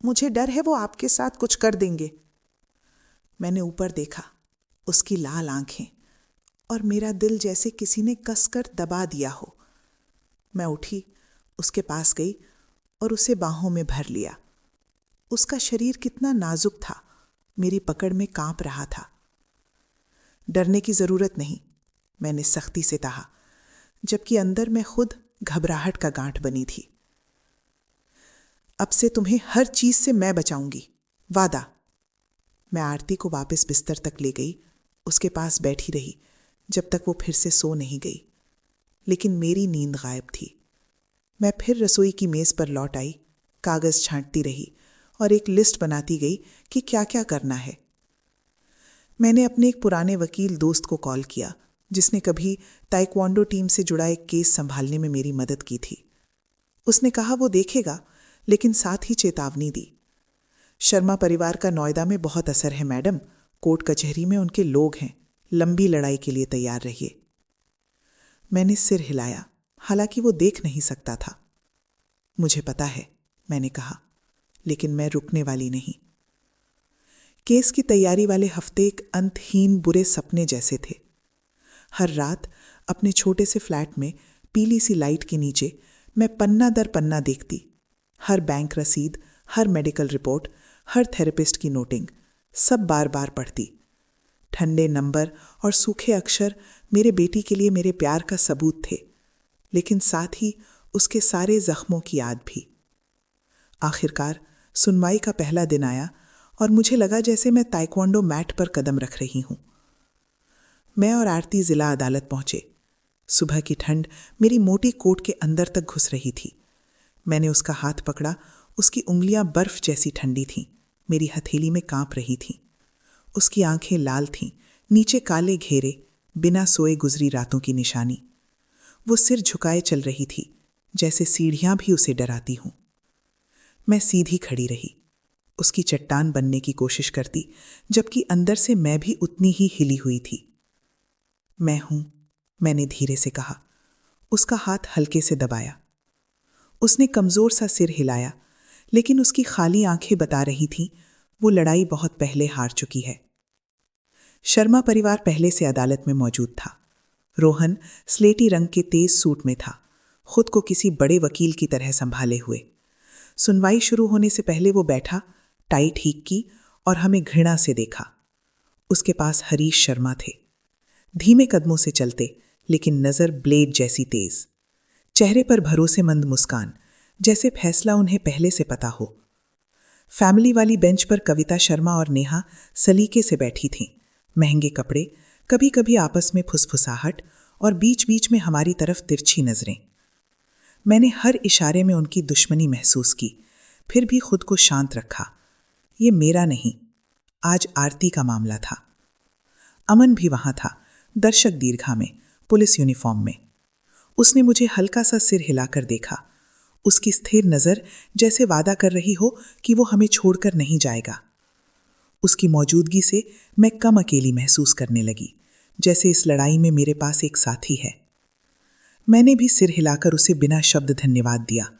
मुझे डर है वो आपके साथ कुछ कर देंगे। मैंने ऊपर देखा, उसकी लाल आंखें, और मेरा दिल जैसे किसी ने कसकर दबा दिया हो। मैं उठी, उसके पास गई और उसे बाहों में भर लिया। उसका शरीर कितना नाजुक था, मेरी पकड़ में कांप रहा था। डरने की जरूरत नहीं, मैंने सख्ती से कहा, जबकि अंदर मैं खुद घबराहट का गांठ बनी थी। अब से तुम्हें हर चीज से मैं बचाऊंगी, वादा। मैं आरती को वापस बिस्तर तक ले गई, उसके पास बैठी रही जब तक वो फिर से सो नहीं गई। लेकिन मेरी नींद गायब थी। मैं फिर रसोई की मेज पर लौट आई, कागज छांटती रही और एक लिस्ट बनाती गई कि क्या क्या करना है। मैंने अपने एक पुराने वकील दोस्त को कॉल किया, जिसने कभी ताइक्वांडो टीम से जुड़ा एक केस संभालने में मेरी मदद की थी। उसने कहा वो देखेगा, लेकिन साथ ही चेतावनी दी। शर्मा परिवार का नोएडा में बहुत असर है मैडम। कोर्ट कचहरी में उनके लोग हैं। लंबी लड़ाई के लिए तैयार रहिए। मैंने सिर हिलाया, हालांकि वो देख नहीं सकता था। मुझे पता है, मैंने कहा, लेकिन मैं रुकने वाली नहीं। केस की तैयारी वाले हफ्ते एक अंतहीन बुरे सपने जैसे थे। हर रात अपने छोटे से फ्लैट में पीली सी लाइट के नीचे मैं पन्ना दर पन्ना देखती। हर बैंक रसीद, हर मेडिकल रिपोर्ट, हर थेरेपिस्ट की नोटिंग, सब बार बार पढ़ती। ठंडे नंबर और सूखे अक्षर मेरे बेटी के लिए मेरे प्यार का सबूत थे, लेकिन साथ ही उसके सारे जख्मों की याद भी। आखिरकार सुनवाई का पहला दिन आया और मुझे लगा जैसे मैं ताइक्वांडो मैट पर कदम रख रही हूं। मैं और आरती जिला अदालत पहुंचे। सुबह की ठंड मेरी मोटी कोट के अंदर तक घुस रही थी। मैंने उसका हाथ पकड़ा। उसकी उंगलियां बर्फ जैसी ठंडी थीं, मेरी हथेली में कांप रही थीं। उसकी आंखें लाल थीं, नीचे काले घेरे, बिना सोए गुजरी रातों की निशानी। वो सिर झुकाए चल रही थी, जैसे सीढ़ियां भी उसे डराती हों। मैं सीधी खड़ी रही, उसकी चट्टान बनने की कोशिश करती, जबकि अंदर से मैं भी उतनी ही हिली हुई थी। मैं हूं, मैंने धीरे से कहा। उसका हाथ हल्के से दबाया। उसने कमजोर सा सिर हिलाया, लेकिन उसकी खाली आंखें बता रही थीं वो लड़ाई बहुत पहले हार चुकी है। शर्मा परिवार पहले से अदालत में मौजूद था। रोहन स्लेटी रंग के तेज सूट में था, खुद को किसी बड़े वकील की तरह संभाले हुए। सुनवाई शुरू होने से पहले वो बैठा, टाई ठीक की और हमें घृणा से देखा। उसके पास हरीश शर्मा थे। धीमे कदमों से चलते, लेकिन नजर ब्लेड जैसी तेज। चेहरे पर भरोसेमंद मुस्कान, जैसे फैसला उन्हें पहले से पता हो। फैमिली वाली बेंच पर कविता शर्मा और नेहा सलीके से बैठी थीं। महंगे कपड़े, कभी कभी आपस में फुसफुसाहट और बीच बीच में हमारी तरफ तिरछी नजरें। मैंने हर इशारे में उनकी दुश्मनी महसूस की, फिर भी खुद को शांत रखा। ये मेरा नहीं, आज आरती का मामला था। अमन भी वहां था, दर्शक दीर्घा में, पुलिस यूनिफॉर्म में। उसने मुझे हल्का सा सिर हिलाकर देखा। उसकी स्थिर नजर जैसे वादा कर रही हो कि वो हमें छोड़कर नहीं जाएगा। उसकी मौजूदगी से मैं कम अकेली महसूस करने लगी, जैसे इस लड़ाई में मेरे पास एक साथी है। मैंने भी सिर हिलाकर उसे बिना शब्द धन्यवाद दिया।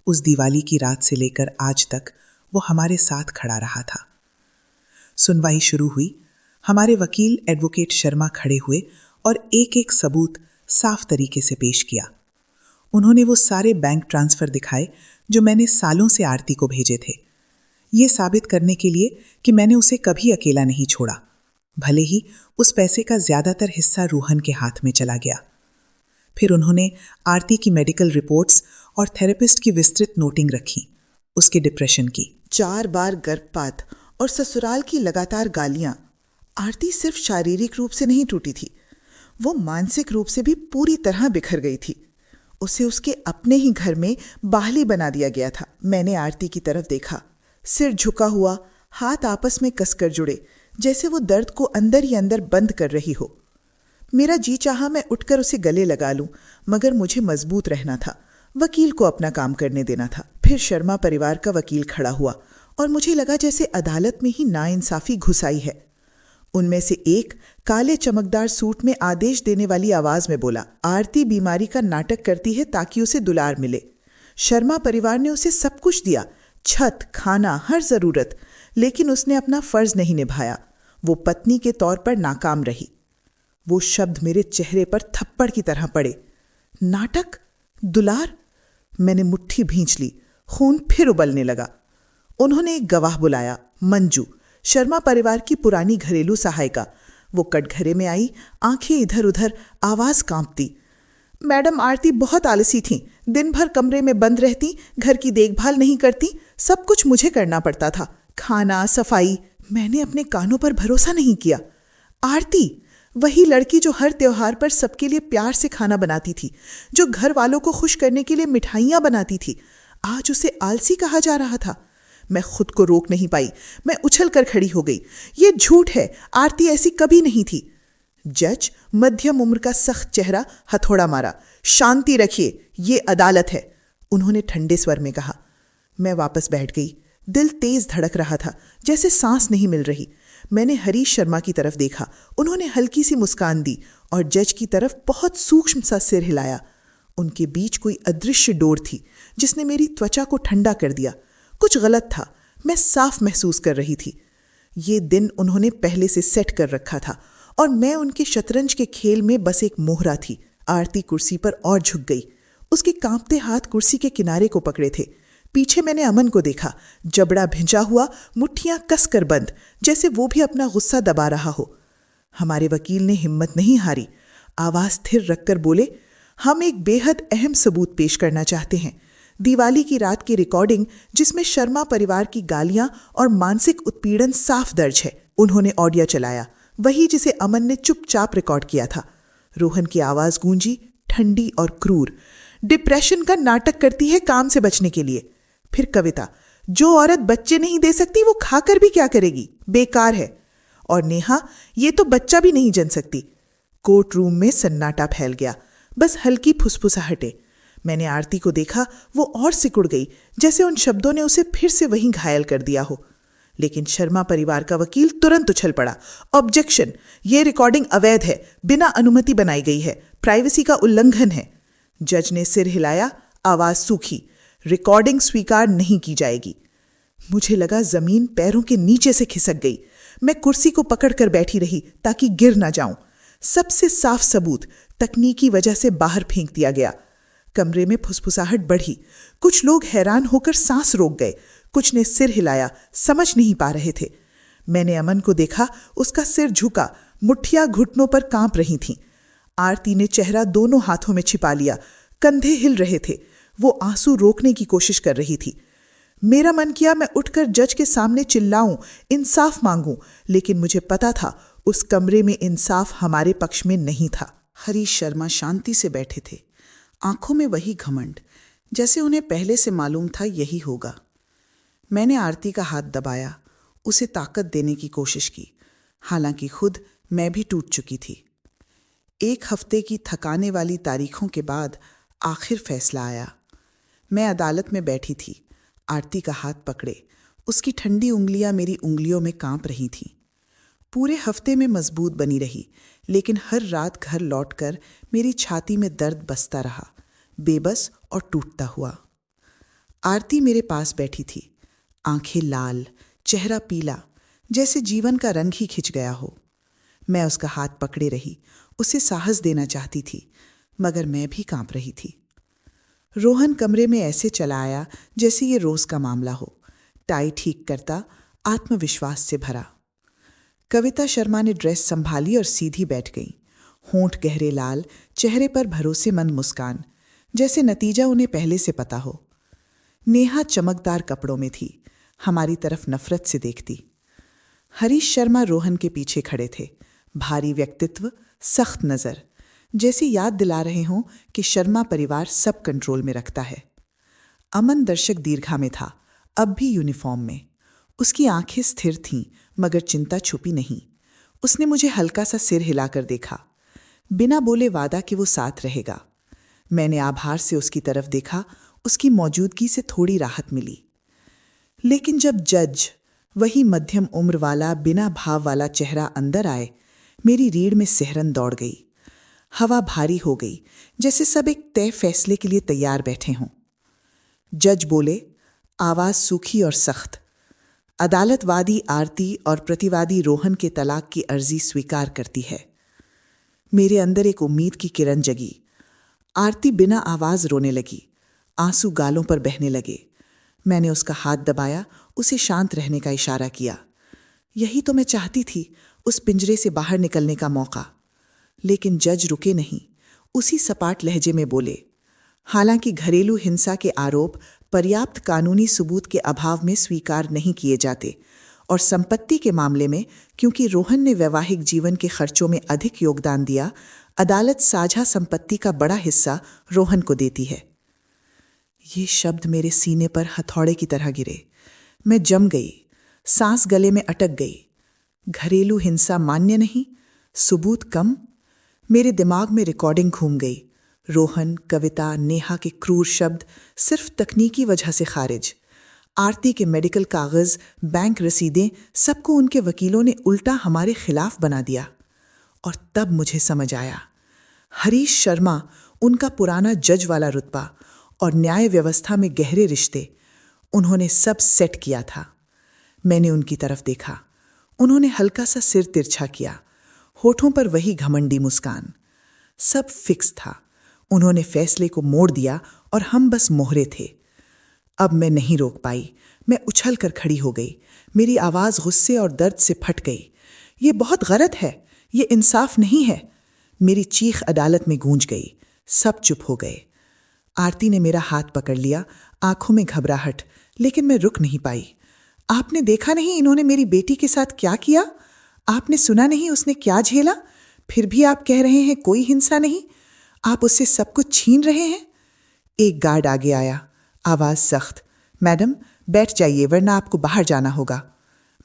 उस दिवाली की रात से लेकर आज तक वो हमारे साथ खड़ा रहा था। सुनवाई शुरू हुई। हमारे वकील एडवोकेट शर्मा खड़े हुए और एक एक सबूत साफ तरीके से पेश किया। उन्होंने वो सारे बैंक ट्रांसफर दिखाए जो मैंने सालों से आरती को भेजे थे, ये साबित करने के लिए कि मैंने उसे कभी अकेला नहीं छोड़ा, भले ही उस पैसे का ज्यादातर हिस्सा रोहन के हाथ में चला गया। फिर उन्होंने आरती की मेडिकल रिपोर्ट्स और थेरेपिस्ट की विस्तृत नोटिंग रखी, उसके डिप्रेशन की। 4 बार गर्भपात और ससुराल की लगातार गालियां। आरती सिर्फ शारीरिक रूप से नहीं टूटी थी, वो मानसिक रूप से भी पूरी तरह बिखर गई थी। उसे उसके अपने ही घर में बाहली बना दिया गया था। मैंने आरती की तरफ देखा, सिर झुका हुआ, हाथ आपस में कसकर जुड़े, जैसे वो दर्द को अंदर ही अंदर बंद कर रही हो। मेरा जी चाहा मैं उठकर उसे गले लगा लूं, मगर मुझे मजबूत रहना था, वकील को अपना काम करने देना था। फिर शर्मा परिवार का वकील खड़ा हुआ और मुझे लगा जैसे अदालत में ही नाइंसाफी घुस आई है। उनमें से एक काले चमकदार सूट में आदेश देने वाली आवाज में बोला, आरती बीमारी का नाटक करती है ताकि उसे दुलार मिले। शर्मा परिवार ने उसे सब कुछ दिया, छत, खाना, हर जरूरत, लेकिन उसने अपना फर्ज नहीं निभाया। वो पत्नी के तौर पर नाकाम रही। वो शब्द मेरे चेहरे पर थप्पड़ की तरह पड़े। नाटक? दुलार? मैंने मुट्ठी भींच ली, खून फिर उबलने लगा। उन्होंने एक गवाह बुलाया, मंजू, शर्मा परिवार की पुरानी घरेलू सहायिका। वो कटघरे में आई, आंखें इधर उधर, आवाज कांपती। मैडम, आरती बहुत आलसी थीं, दिन भर कमरे में बंद रहती, घर की देखभाल नहीं करती, सब कुछ मुझे करना पड़ता था, खाना, सफाई। मैंने अपने कानों पर भरोसा नहीं किया। आरती, वही लड़की जो हर त्योहार पर सबके लिए प्यार से खाना बनाती थी, जो घर वालों को खुश करने के लिए मिठाइयां बनाती थी, आज उसे आलसी कहा जा रहा था। मैं खुद को रोक नहीं पाई, मैं उछल कर खड़ी हो गई। ये झूठ है, आरती ऐसी कभी नहीं थी। जज, मध्यम उम्र का सख्त चेहरा, हथौड़ा मारा। शांति रखिए, ये अदालत है। उन्होंने ठंडे स्वर में कहा। मैं वापस बैठ गई। दिल तेज धड़क रहा था, जैसे सांस नहीं मिल रही। मैंने हरीश शर्मा की तरफ देखा। उन्होंने हल्की सी मुस्कान दी और जज की तरफ बहुत सूक्ष्म सा सिर हिलाया। उनके बीच कोई अदृश्य डोर थी जिसने मेरी त्वचा को ठंडा कर दिया। कुछ गलत था, मैं साफ महसूस कर रही थी। ये दिन उन्होंने पहले से सेट कर रखा था और मैं उनके शतरंज के खेल में बस एक मोहरा थी। आरती कुर्सी पर और झुक गई। उसके कांपते हाथ कुर्सी के किनारे को पकड़े थे। पीछे मैंने अमन को देखा, जबड़ा भिंचा हुआ, मुट्ठियां कसकर बंद, जैसे वो भी अपना गुस्सा दबा रहा हो। हमारे वकील ने हिम्मत नहीं हारी। आवाज स्थिर रखकर बोले, हम एक बेहद अहम सबूत पेश करना चाहते हैं। दिवाली की रात की रिकॉर्डिंग जिसमें शर्मा परिवार की गालियां और मानसिक उत्पीड़न साफ दर्ज है। उन्होंने ऑडियो चलाया, वही जिसे अमन ने चुपचाप रिकॉर्ड किया था। रोहन की आवाज गूंजी, ठंडी और क्रूर। डिप्रेशन का नाटक करती है काम से बचने के लिए। फिर कविता, जो औरत बच्चे नहीं दे सकती वो खाकर भी क्या करेगी, बेकार है। और नेहा, ये तो बच्चा भी नहीं जन सकती। कोर्ट रूम में सन्नाटा फैल गया, बस हल्की फुसफुसाहटें। मैंने आरती को देखा, वो और सिकुड़ गई, जैसे उन शब्दों ने उसे फिर से वहीं घायल कर दिया हो। लेकिन शर्मा परिवार का वकील तुरंत उछल पड़ा। ऑब्जेक्शन, ये रिकॉर्डिंग अवैध है, बिना अनुमति बनाई गई है, प्राइवेसी का उल्लंघन है। जज ने सिर हिलाया, आवाज सूखी, रिकॉर्डिंग स्वीकार नहीं की जाएगी। मुझे लगा जमीन पैरों के नीचे से खिसक गई। मैं कुर्सी को पकड़कर बैठी रही ताकि गिर ना जाऊं। सबसे साफ सबूत तकनीकी वजह से बाहर फेंक दिया गया। कमरे में फुसफुसाहट बढ़ी। कुछ लोग हैरान होकर सांस रोक गए, कुछ ने सिर हिलाया, समझ नहीं पा रहे थे। मैंने अमन को देखा, उसका सिर झुका, मुट्ठियां घुटनों पर कांप रही थीं। आरती ने चेहरा दोनों हाथों में छिपा लिया, कंधे हिल रहे थे। वो आंसू रोकने की कोशिश कर रही थी। मेरा मन किया मैं उठकर जज के सामने चिल्लाऊं, इंसाफ मांगूं, लेकिन मुझे पता था उस कमरे में इंसाफ हमारे पक्ष में नहीं था। हरीश शर्मा शांति से बैठे थे, आंखों में वही घमंड, जैसे उन्हें पहले से मालूम था यही होगा। मैंने आरती का हाथ दबाया, उसे ताकत देने की कोशिश की, हालांकि खुद मैं भी टूट चुकी थी। 1 हफ्ते की थकाने वाली तारीखों के बाद आखिर फैसला आया। मैं अदालत में बैठी थी, आरती का हाथ पकड़े, उसकी ठंडी उंगलियां मेरी उंगलियों में कांप रही थीं। पूरे हफ्ते में मजबूत बनी रही, लेकिन हर रात घर लौटकर मेरी छाती में दर्द बसता रहा, बेबस और टूटता हुआ। आरती मेरे पास बैठी थी, आंखें लाल, चेहरा पीला, जैसे जीवन का रंग ही खिंच गया हो। मैं उसका हाथ पकड़े रही, उसे साहस देना चाहती थी, मगर मैं भी कांप रही थी। रोहन कमरे में ऐसे चला आया जैसे ये रोज का मामला हो, टाई ठीक करता, आत्मविश्वास से भरा। कविता शर्मा ने ड्रेस संभाली और सीधी बैठ गई, होंठ गहरे लाल, चेहरे पर भरोसेमंद मुस्कान, जैसे नतीजा उन्हें पहले से पता हो। नेहा चमकदार कपड़ों में थी, हमारी तरफ नफरत से देखती। हरीश शर्मा रोहन के पीछे खड़े थे, भारी व्यक्तित्व, सख्त नजर, जैसे याद दिला रहे हों कि शर्मा परिवार सब कंट्रोल में रखता है। अमन दर्शक दीर्घा में था, अब भी यूनिफॉर्म में। उसकी आंखें स्थिर थीं, मगर चिंता छुपी नहीं। उसने मुझे हल्का सा सिर हिलाकर देखा, बिना बोले वादा कि वो साथ रहेगा। मैंने आभार से उसकी तरफ देखा, उसकी मौजूदगी से थोड़ी राहत मिली। लेकिन जब जज, वही मध्यम उम्र वाला बिना भाव वाला चेहरा अंदर आए, मेरी रीढ़ में सिहरन दौड़ गई। हवा भारी हो गई, जैसे सब एक तय फैसले के लिए तैयार बैठे हों। जज बोले, आवाज सूखी और सख्त, अदालतवादी आरती और प्रतिवादी रोहन के तलाक की अर्जी स्वीकार करती है। मेरे अंदर एक उम्मीद की किरण जगी। आरती बिना आवाज रोने लगी, आंसू गालों पर बहने लगे। मैंने उसका हाथ दबाया, उसे शांत रहने का इशारा किया। यही तो मैं चाहती थी, उस पिंजरे से बाहर निकलने का मौका। लेकिन जज रुके नहीं, उसी सपाट लहजे में बोले, हालांकि घरेलू हिंसा के आरोप पर्याप्त कानूनी सबूत के अभाव में स्वीकार नहीं किए जाते, और संपत्ति के मामले में क्योंकि रोहन ने वैवाहिक जीवन के खर्चों में अधिक योगदान दिया, अदालत साझा संपत्ति का बड़ा हिस्सा रोहन को देती है। ये शब्द मेरे सीने पर हथौड़े की तरह गिरे। मैं जम गई, सांस गले में अटक गई। घरेलू हिंसा मान्य नहीं, सबूत कम। मेरे दिमाग में रिकॉर्डिंग घूम गई। रोहन, कविता, नेहा के क्रूर शब्द सिर्फ तकनीकी वजह से खारिज। आरती के मेडिकल कागज, बैंक रसीदें, सबको उनके वकीलों ने उल्टा हमारे खिलाफ बना दिया। और तब मुझे समझ आया, हरीश शर्मा, उनका पुराना जज वाला रुतबा और न्याय व्यवस्था में गहरे रिश्ते, उन्होंने सब सेट किया था। मैंने उनकी तरफ देखा। उन्होंने हल्का सा सिर तिरछा किया, होठों पर वही घमंडी मुस्कान। सब फिक्स था। उन्होंने फैसले को मोड़ दिया और हम बस मोहरे थे। अब मैं नहीं रोक पाई। मैं उछल कर खड़ी हो गई। मेरी आवाज़ गुस्से और दर्द से फट गई। ये बहुत गलत है, ये इंसाफ नहीं है। मेरी चीख अदालत में गूंज गई। सब चुप हो गए। आरती ने मेरा हाथ पकड़ लिया, आंखों में घबराहट, लेकिन मैं रुक नहीं पाई। आपने देखा नहीं इन्होंने मेरी बेटी के साथ क्या किया? आपने सुना नहीं उसने क्या झेला? फिर भी आप कह रहे हैं कोई हिंसा नहीं? आप उससे सब कुछ छीन रहे हैं? एक गार्ड आगे आया, आवाज सख्त, मैडम बैठ जाइए वरना आपको बाहर जाना होगा।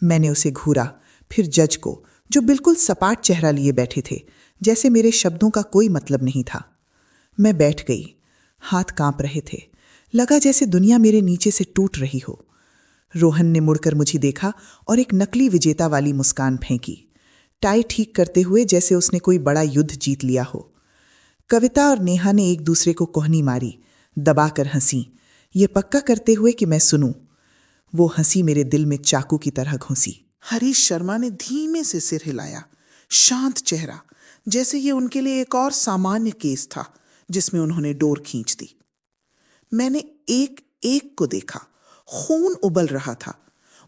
मैंने उसे घूरा, फिर जज को, जो बिल्कुल सपाट चेहरा लिए बैठे थे, जैसे मेरे शब्दों का कोई मतलब नहीं था। मैं बैठ गई। हाथ कांप रहे थे। लगा जैसे दुनिया मेरे नीचे से टूट रही हो। रोहन ने मुड़कर मुझे देखा और एक नकली विजेता वाली मुस्कान फेंकी, टाई ठीक करते हुए जैसे उसने कोई बड़ा युद्ध जीत लिया हो। कविता और नेहा ने एक दूसरे को कोहनी मारी, दबाकर हंसी, ये पक्का करते हुए कि मैं सुनूं। वो हंसी मेरे दिल में चाकू की तरह घुसी। हरीश शर्मा ने धीमे से सिर हिलाया, शांत चेहरा, जैसे ये उनके लिए एक और सामान्य केस था जिसमें उन्होंने डोर खींच दी। मैंने एक एक को देखा। खून उबल रहा था।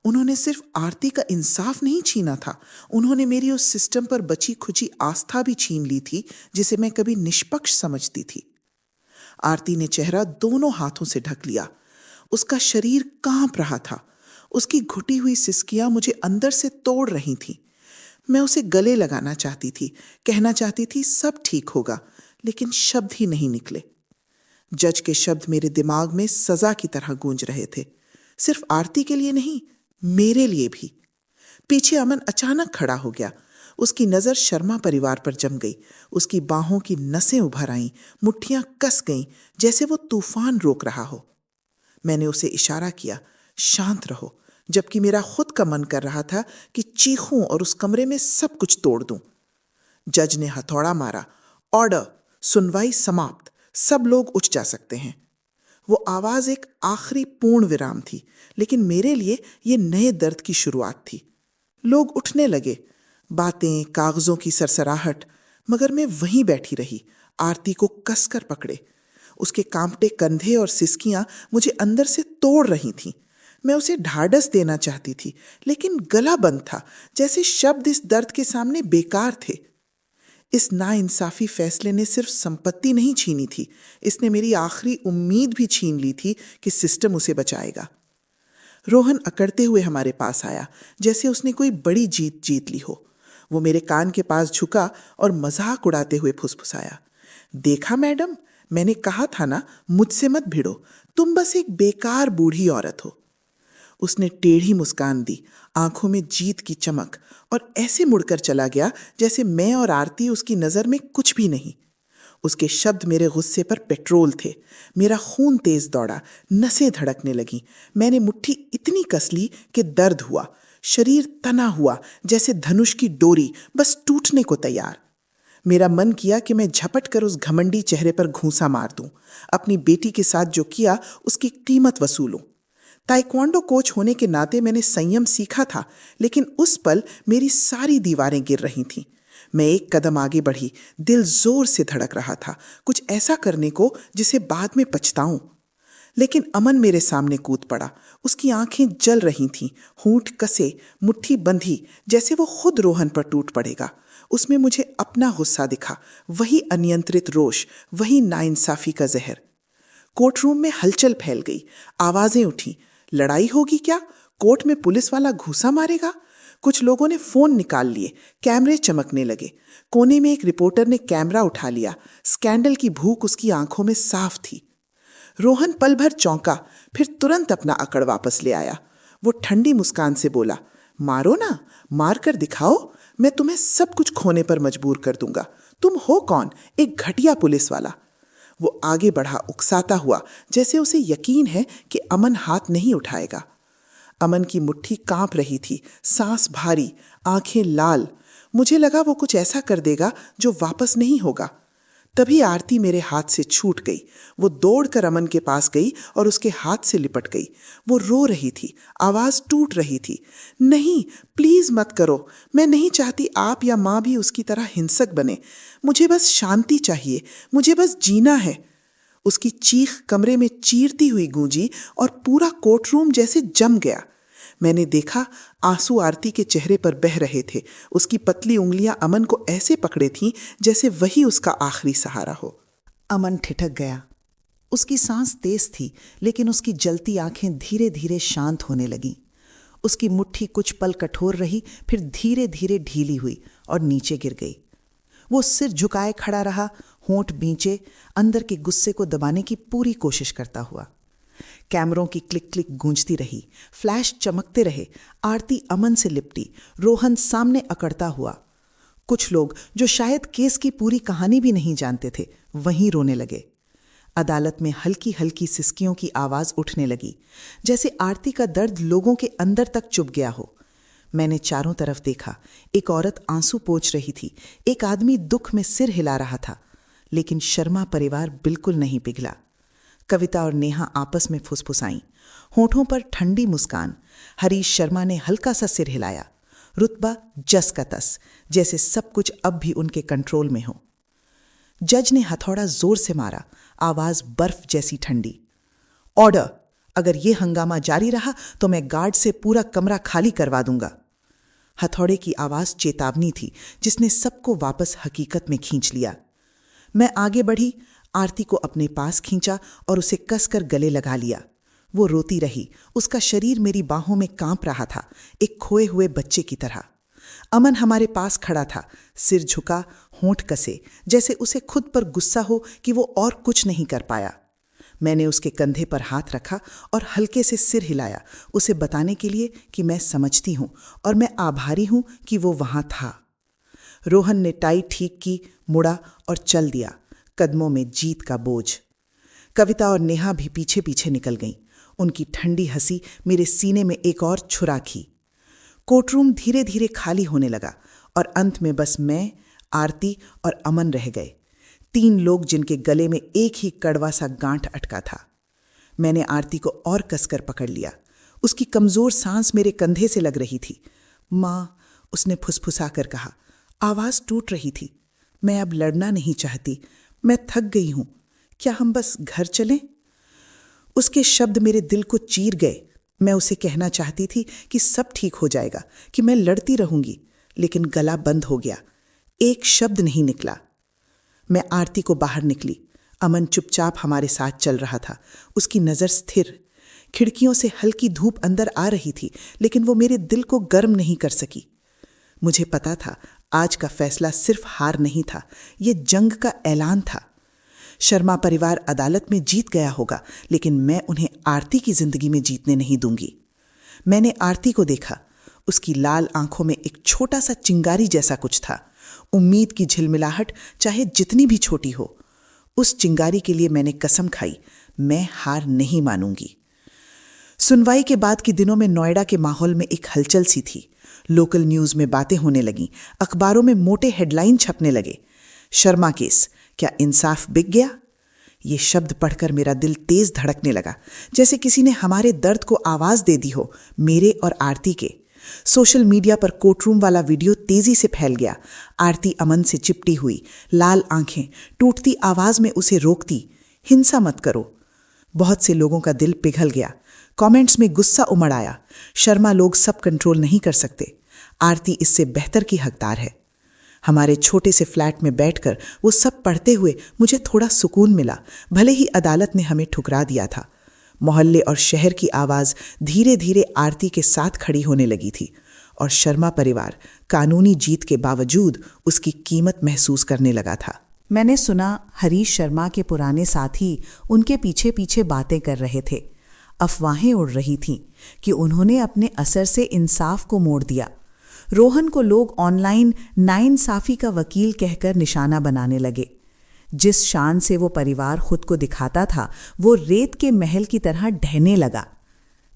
उन्होंने सिर्फ आरती का इंसाफ नहीं छीना था, उन्होंने मेरी उस सिस्टम पर बची खुची आस्था भी छीन ली थी जिसे मैं कभी निष्पक्ष समझती थी। आरती ने चेहरा दोनों हाथों से ढक लिया। उसका शरीर कांप रहा था। उसकी घुटी हुई सिसकियां मुझे अंदर से तोड़ रही थीं। मैं उसे गले लगाना चाहती थी, कहना चाहती थी सब ठीक होगा, लेकिन शब्द ही नहीं निकले। जज के शब्द मेरे दिमाग में सजा की तरह गूंज रहे थे, सिर्फ आरती के लिए नहीं, मेरे लिए भी। पीछे अमन अचानक खड़ा हो गया। उसकी नजर शर्मा परिवार पर जम गई। उसकी बाहों की नसें उभर आईं, मुट्ठियां कस गईं, जैसे वो तूफान रोक रहा हो। मैंने उसे इशारा किया, शांत रहो, जबकि मेरा खुद का मन कर रहा था कि चीखूं और उस कमरे में सब कुछ तोड़ दूं। जज ने हथौड़ा मारा, ऑर्डर, सुनवाई समाप्त, सब लोग उठ जा सकते हैं। वो आवाज एक आखिरी पूर्ण विराम थी, लेकिन मेरे लिए ये नए दर्द की शुरुआत थी। लोग उठने लगे, बातें, कागजों की सरसराहट, मगर मैं वहीं बैठी रही, आरती को कसकर पकड़े। उसके कांपते कंधे और सिसकियां मुझे अंदर से तोड़ रही थीं। मैं उसे ढाढ़स देना चाहती थी, लेकिन गला बंद था, जैसे शब्द इस दर्द के सामने बेकार थे। इस नाइंसाफी फैसले ने सिर्फ संपत्ति नहीं छीनी थी, इसने मेरी आखिरी उम्मीद भी छीन ली थी कि सिस्टम उसे बचाएगा। रोहन अकड़ते हुए हमारे पास आया, जैसे उसने कोई बड़ी जीत ली हो। वो मेरे कान के पास झुका और मजाक उड़ाते हुए फुसफुसाया, देखा मैडम, मैंने कहा था ना, मुझसे मत भिड़ो, तुम बस एक बेकार बूढ़ी औरत हो। उसने टेढ़ी मुस्कान दी, आंखों में जीत की चमक, और ऐसे मुड़कर चला गया जैसे मैं और आरती उसकी नजर में कुछ भी नहीं। उसके शब्द मेरे गुस्से पर पेट्रोल थे। मेरा खून तेज दौड़ा, नसें धड़कने लगीं। मैंने मुट्ठी इतनी कस ली कि दर्द हुआ। शरीर तना हुआ जैसे धनुष की डोरी, बस टूटने को तैयार। मेरा मन किया कि मैं झपट कर उस घमंडी चेहरे पर घूंसा मार दूं, अपनी बेटी के साथ जो किया उसकी कीमत वसूलूं। ताइक्वांडो कोच होने के नाते मैंने संयम सीखा था, लेकिन उस पल मेरी सारी दीवारें गिर रही थीं। मैं एक कदम आगे बढ़ी, दिल जोर से धड़क रहा था, कुछ ऐसा करने को जिसे बाद में पछताऊं। लेकिन अमन मेरे सामने कूद पड़ा। उसकी आंखें जल रही थीं, होंठ कसे, मुट्ठी बंधी, जैसे वो खुद रोहन पर टूट पड़ेगा। उसमें मुझे अपना गुस्सा दिखा, वही अनियंत्रित रोष, वही नाइंसाफी का जहर। कोर्टरूम में हलचल फैल गई, आवाजें उठी। लड़ाई होगी क्या? कोर्ट में पुलिस वाला घूंसा मारेगा? कुछ लोगों ने फोन निकाल लिए, कैमरे चमकने लगे। कोने में एक रिपोर्टर ने कैमरा उठा लिया। स्कैंडल की भूख उसकी आंखों में साफ थी। रोहन पल भर चौंका, फिर तुरंत अपना अकड़ वापस ले आया। वो ठंडी मुस्कान से बोला, मारो ना, मार कर दिखाओ, मैं तुम्हें सब कुछ खोने पर मजबूर कर दूंगा। तुम हो कौन? एक घटिया पुलिस वाला। वो आगे बढ़ा, उकसाता हुआ, जैसे उसे यकीन है कि अमन हाथ नहीं उठाएगा। अमन की मुट्ठी कांप रही थी, सांस भारी, आंखें लाल। मुझे लगा वो कुछ ऐसा कर देगा जो वापस नहीं होगा। तभी आरती मेरे हाथ से छूट गई। वो दौड़कर अमन के पास गई और उसके हाथ से लिपट गई। वो रो रही थी, आवाज टूट रही थी। नहीं, प्लीज मत करो। मैं नहीं चाहती आप या माँ भी उसकी तरह हिंसक बने। मुझे बस शांति चाहिए, मुझे बस जीना है। उसकी चीख कमरे में चीरती हुई गूंजी और पूरा कोर्टरूम जैसे जम गया। मैंने देखा आंसू आरती के चेहरे पर बह रहे थे। उसकी पतली उंगलियां अमन को ऐसे पकड़े थीं जैसे वही उसका आखिरी सहारा हो। अमन ठिठक गया। उसकी सांस तेज थी, लेकिन उसकी जलती आंखें धीरे धीरे शांत होने लगीं। उसकी मुट्ठी कुछ पल कठोर रही, फिर धीरे धीरे ढीली हुई और नीचे गिर गई। वो सिर झुकाए खड़ा रहा, होंठ बींचे, अंदर के गुस्से को दबाने की पूरी कोशिश करता हुआ। कैमरों की क्लिक क्लिक गूंजती रही, फ्लैश चमकते रहे। आरती अमन से लिपटी, रोहन सामने अकड़ता हुआ। कुछ लोग जो शायद केस की पूरी कहानी भी नहीं जानते थे, वहीं रोने लगे। अदालत में हल्की हल्की सिसकियों की आवाज उठने लगी, जैसे आरती का दर्द लोगों के अंदर तक चुभ गया हो। मैंने चारों तरफ देखा। एक औरत आंसू पोंछ रही थी, एक आदमी दुख में सिर हिला रहा था, लेकिन शर्मा परिवार बिल्कुल नहीं पिघला। कविता और नेहा आपस में फुसफुसाईं, होठों पर ठंडी मुस्कान। हरीश शर्मा ने हल्का सा सिर हिलाया, रुतबा जस का तस, जैसे सब कुछ अब भी उनके कंट्रोल में हो। जज ने हथौड़ा जोर से मारा, आवाज बर्फ जैसी ठंडी। ऑर्डर! अगर ये हंगामा जारी रहा तो मैं गार्ड से पूरा कमरा खाली करवा दूंगा। हथौड़े की आवाज चेतावनी थी, जिसने सबको वापस हकीकत में खींच लिया। मैं आगे बढ़ी, आरती को अपने पास खींचा और उसे कसकर गले लगा लिया। वो रोती रही, उसका शरीर मेरी बाहों में कांप रहा था, एक खोए हुए बच्चे की तरह। अमन हमारे पास खड़ा था, सिर झुका, होंठ कसे, जैसे उसे खुद पर गुस्सा हो कि वो और कुछ नहीं कर पाया। मैंने उसके कंधे पर हाथ रखा और हल्के से सिर हिलाया, उसे बताने के लिए कि मैं समझती हूं और मैं आभारी हूं कि वो वहां था। रोहन ने टाई ठीक की, मुड़ा और चल दिया, कदमों में जीत का बोझ। कविता और नेहा भी पीछे पीछे निकल गईं। उनकी ठंडी हंसी मेरे सीने में एक और छुरा खी। कोर्टरूम धीरे धीरे खाली होने लगा और अंत में बस मैं, आरती और अमन रह गए। 3 लोग जिनके गले में एक ही कड़वा सा गांठ अटका था। मैंने आरती को और कसकर पकड़ लिया। उसकी कमजोर सांस मेरे कंधे से लग रही थी। माँ, उसने फुसफुसा कर कहा। आवाज टूट रही थी। मैं अब लड़ना नहीं चाहती, मैं थक गई हूं। क्या हम बस घर चलें? उसके शब्द मेरे दिल को चीर गए। मैं उसे कहना चाहती थी कि सब ठीक हो जाएगा, कि मैं लड़ती रहूंगी, लेकिन गला बंद हो गया। एक शब्द नहीं निकला। मैं आरती को बाहर निकली। अमन चुपचाप हमारे साथ चल रहा था, उसकी नजर स्थिर। खिड़कियों से हल्की धूप अंदर आ रही थी, लेकिन वो मेरे दिल को गर्म नहीं कर सकी। मुझे पता था आज का फैसला सिर्फ हार नहीं था, ये जंग का ऐलान था। शर्मा परिवार अदालत में जीत गया होगा, लेकिन मैं उन्हें आरती की जिंदगी में जीतने नहीं दूंगी। मैंने आरती को देखा। उसकी लाल आंखों में एक छोटा सा चिंगारी जैसा कुछ था, उम्मीद की झिलमिलाहट, चाहे जितनी भी छोटी हो। उस चिंगारी के लिए मैंने कसम खाई, मैं हार नहीं मानूंगी। सुनवाई के बाद के दिनों में नोएडा के माहौल में एक हलचल सी थी। लोकल न्यूज में बातें होने लगीं, अखबारों में मोटे हेडलाइन छपने लगे। शर्मा केस, क्या इंसाफ बिक गया? ये शब्द पढ़कर मेरा दिल तेज धड़कने लगा, जैसे किसी ने हमारे दर्द को आवाज दे दी हो, मेरे और आरती के। सोशल मीडिया पर कोर्टरूम वाला वीडियो तेजी से फैल गया। आरती अमन से चिपटी हुई, लाल आंखें, टूटती आवाज में उसे रोकती, हिंसा मत करो। बहुत से लोगों का दिल पिघल गया। कमेंट्स में गुस्सा उमड़ आया। शर्मा लोग सब कंट्रोल नहीं कर सकते, आरती इससे बेहतर की हकदार है। हमारे छोटे से फ्लैट में बैठकर वो सब पढ़ते हुए मुझे थोड़ा सुकून मिला, भले ही अदालत ने हमें ठुकरा दिया था। मोहल्ले और शहर की आवाज धीरे धीरे आरती के साथ खड़ी होने लगी थी और शर्मा परिवार कानूनी जीत के बावजूद उसकी कीमत महसूस करने लगा था। मैंने सुना हरीश शर्मा के पुराने साथी उनके पीछे पीछे बातें कर रहे थे। अफवाहें उड़ रही थीं कि उन्होंने अपने असर से इंसाफ को मोड़ दिया। रोहन को लोग ऑनलाइन नाइंसाफी का वकील कहकर निशाना बनाने लगे। जिस शान से वो परिवार खुद को दिखाता था वो रेत के महल की तरह ढहने लगा।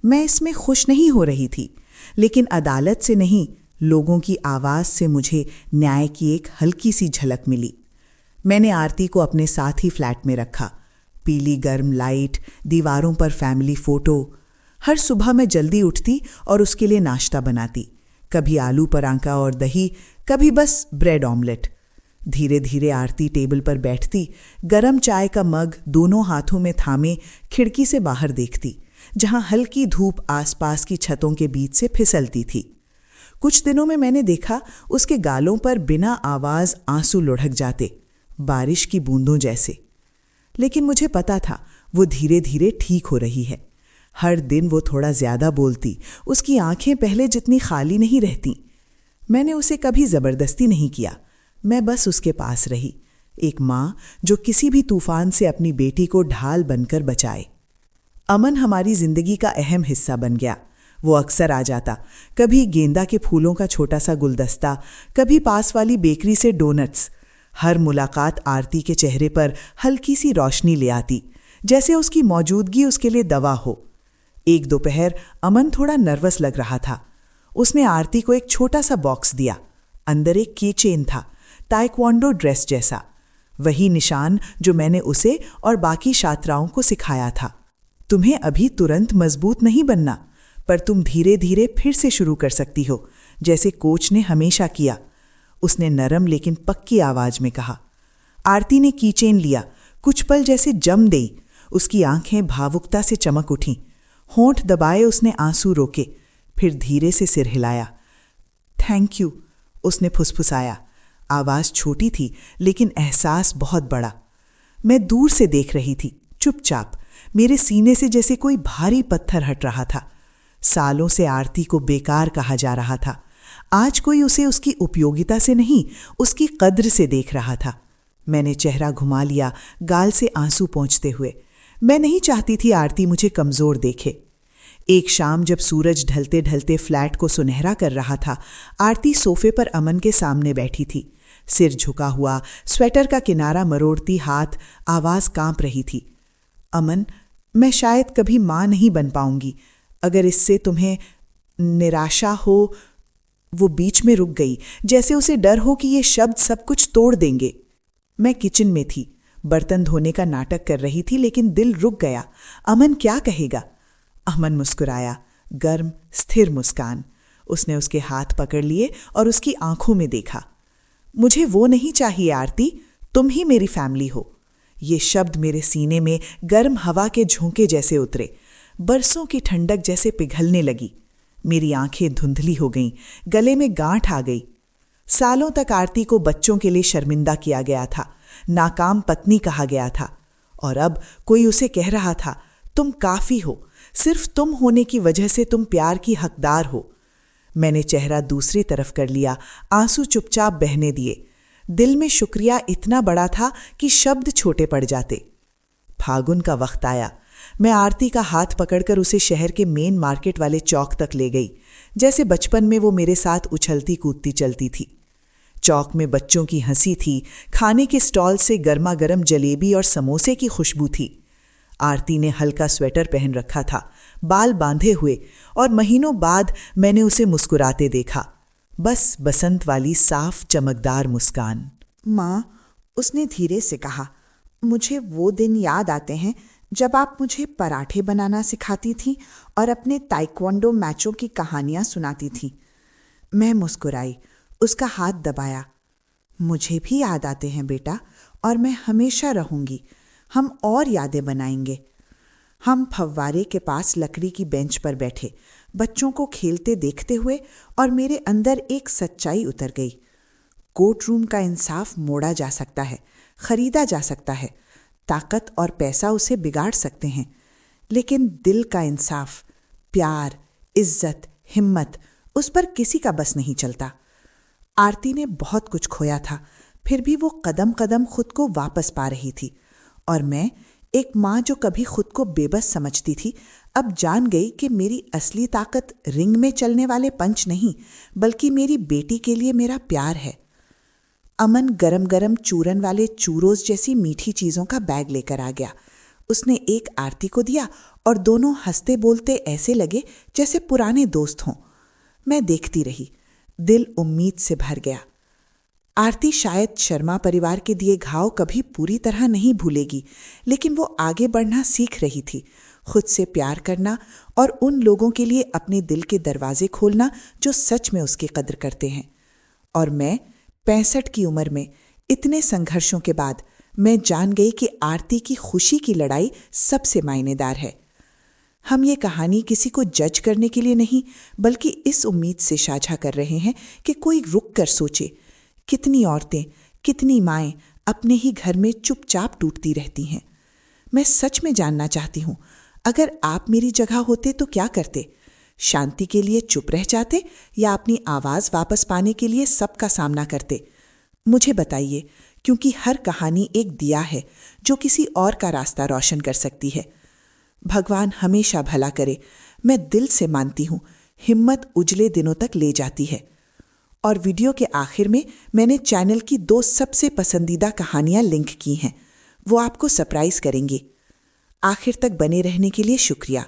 मैं इसमें खुश नहीं हो रही थी, लेकिन अदालत से नहीं, लोगों की आवाज़ से मुझे न्याय की एक हल्की सी झलक मिली। मैंने आरती को अपने साथ ही फ्लैट में रखा। पीली गर्म लाइट, दीवारों पर फैमिली फ़ोटो। हर सुबह मैं जल्दी उठती और उसके लिए नाश्ता बनाती, कभी आलू परांठा और दही, कभी बस ब्रेड ऑमलेट। धीरे धीरे आरती टेबल पर बैठती, गरम चाय का मग दोनों हाथों में थामे खिड़की से बाहर देखती, जहां हल्की धूप आसपास की छतों के बीच से फिसलती थी। कुछ दिनों में मैंने देखा उसके गालों पर बिना आवाज़ आंसू लुढ़क जाते, बारिश की बूंदों जैसे। लेकिन मुझे पता था वो धीरे धीरे ठीक हो रही है। हर दिन वो थोड़ा ज़्यादा बोलती, उसकी आंखें पहले जितनी खाली नहीं रहती। मैंने उसे कभी ज़बरदस्ती नहीं किया, मैं बस उसके पास रही, एक माँ जो किसी भी तूफान से अपनी बेटी को ढाल बनकर बचाए। अमन हमारी जिंदगी का अहम हिस्सा बन गया। वो अक्सर आ जाता, कभी गेंदा के फूलों का छोटा सा गुलदस्ता, कभी पास वाली बेकरी से डोनट्स। हर मुलाकात आरती के चेहरे पर हल्की सी रोशनी ले आती, जैसे उसकी मौजूदगी उसके लिए दवा हो। एक दोपहर अमन थोड़ा नर्वस लग रहा था। उसने आरती को एक छोटा सा बॉक्स दिया। अंदर एक की चेन था, ताइक्वांडो ड्रेस जैसा, वही निशान जो मैंने उसे और बाकी छात्राओं को सिखाया था। तुम्हें अभी तुरंत मजबूत नहीं बनना, पर तुम धीरे धीरे फिर से शुरू कर सकती हो, जैसे कोच ने हमेशा किया, उसने नरम लेकिन पक्की आवाज में कहा। आरती ने कीचेन लिया, कुछ पल जैसे जम गई। उसकी आंखें भावुकता से चमक उठीं। होंठ दबाए उसने आंसू रोके, फिर धीरे से सिर हिलाया। थैंक यू, उसने फुसफुसाया। आवाज छोटी थी लेकिन एहसास बहुत बड़ा। मैं दूर से देख रही थी, चुपचाप। मेरे सीने से जैसे कोई भारी पत्थर हट रहा था। सालों से आरती को बेकार कहा जा रहा था। आज कोई उसे उसकी उपयोगिता से नहीं, उसकी कद्र से देख रहा था। मैंने चेहरा घुमा लिया, गाल से आंसू पोंछते हुए। मैं नहीं चाहती थी आरती मुझे कमजोर देखे। एक शाम जब सूरज ढलते ढलते फ्लैट को सुनहरा कर रहा था, आरती सोफे पर अमन के सामने बैठी थी, सिर झुका हुआ, स्वेटर का किनारा मरोड़ती हाथ, आवाज कांप रही थी। अमन, मैं शायद कभी माँ नहीं बन पाऊंगी। अगर इससे तुम्हें निराशा हो। वो बीच में रुक गई, जैसे उसे डर हो कि ये शब्द सब कुछ तोड़ देंगे। मैं किचन में थी, बर्तन धोने का नाटक कर रही थी, लेकिन दिल रुक गया। अमन क्या कहेगा? अमन मुस्कुराया, गर्म स्थिर मुस्कान। उसने उसके हाथ पकड़ लिए और उसकी आंखों में देखा। मुझे वो नहीं चाहिए आरती, तुम ही मेरी फैमिली हो। ये शब्द मेरे सीने में गर्म हवा के झोंके जैसे उतरे, बरसों की ठंडक जैसे पिघलने लगी। मेरी आंखें धुंधली हो गईं, गले में गांठ आ गई। सालों तक आरती को बच्चों के लिए शर्मिंदा किया गया था, नाकाम पत्नी कहा गया था, और अब कोई उसे कह रहा था, तुम काफी हो, सिर्फ तुम होने की वजह से तुम प्यार की हकदार हो। मैंने चेहरा दूसरी तरफ कर लिया, आंसू चुपचाप बहने दिए। दिल में शुक्रिया इतना बड़ा था कि शब्द छोटे पड़ जाते। फागुन का वक्त आया। मैं आरती का हाथ पकड़कर उसे शहर के मेन मार्केट वाले चौक तक ले गई, जैसे बचपन में वो मेरे साथ उछलती कूदती चलती थी। चौक में बच्चों की हंसी थी, खाने के स्टॉल से गर्मा गर्म जलेबी और समोसे की खुशबू थी। आरती ने हल्का स्वेटर पहन रखा था, बाल बांधे हुए, और महीनों बाद मैंने उसे मुस्कुराते देखा, बस बसंत वाली साफ चमकदार मुस्कान। माँ, उसने धीरे से कहा, मुझे वो दिन याद आते हैं जब आप मुझे पराठे बनाना सिखाती थीं और अपने ताइक्वांडो मैचों की कहानियाँ सुनाती थीं। मैं मुस्कुराई, उसका हाथ दबाया। मुझे भी याद आते हैं बेटा, और मैं हमेशा रहूंगी। हम और यादें बनाएंगे। हम फव्वारे के पास लकड़ी की बेंच पर बैठे, बच्चों को खेलते देखते हुए, और मेरे अंदर एक सच्चाई उतर गई। कोर्ट रूम का इंसाफ मोड़ा जा सकता है, खरीदा जा सकता है, ताकत और पैसा उसे बिगाड़ सकते हैं, लेकिन दिल का इंसाफ, प्यार, इज्जत, हिम्मत, उस पर किसी का बस नहीं चलता। आरती ने बहुत कुछ खोया था, फिर भी वो कदम कदम खुद को वापस पा रही थी, और मैं, एक माँ जो कभी खुद को बेबस समझती थी, अब जान गई कि मेरी असली ताकत रिंग में चलने वाले पंच नहीं, बल्कि मेरी बेटी के लिए मेरा प्यार है। अमन गरम गरम चूरन वाले चूरोज जैसी मीठी चीज़ों का बैग लेकर आ गया। उसने एक आरती को दिया और दोनों हंसते बोलते ऐसे लगे जैसे पुराने दोस्त हों। मैं देखती रही, दिल उम्मीद से भर गया। आरती शायद शर्मा परिवार के दिए घाव कभी पूरी तरह नहीं भूलेगी, लेकिन वो आगे बढ़ना सीख रही थी, खुद से प्यार करना और उन लोगों के लिए अपने दिल के दरवाजे खोलना जो सच में उसकी कद्र करते हैं। और मैं 65 की उम्र में इतने संघर्षों के बाद मैं जान गई कि आरती की खुशी की लड़ाई सबसे मायनेदार है। हम ये कहानी किसी को जज करने के लिए नहीं, बल्कि इस उम्मीद से साझा कर रहे हैं कि कोई रुक कर सोचे, कितनी औरतें, कितनी माएं अपने ही घर में चुपचाप टूटती रहती हैं। मैं सच में जानना चाहती हूँ, अगर आप मेरी जगह होते तो क्या करते? शांति के लिए चुप रह जाते या अपनी आवाज़ वापस पाने के लिए सबका सामना करते? मुझे बताइए, क्योंकि हर कहानी एक दिया है जो किसी और का रास्ता रोशन कर सकती है। भगवान हमेशा भला करे, मैं दिल से मानती हूँ। हिम्मत उजले दिनों तक ले जाती है। और वीडियो के आखिर में मैंने चैनल की 2 सबसे पसंदीदा कहानियाँ लिंक की हैं, वो आपको सरप्राइज करेंगी। आखिर तक बने रहने के लिए शुक्रिया।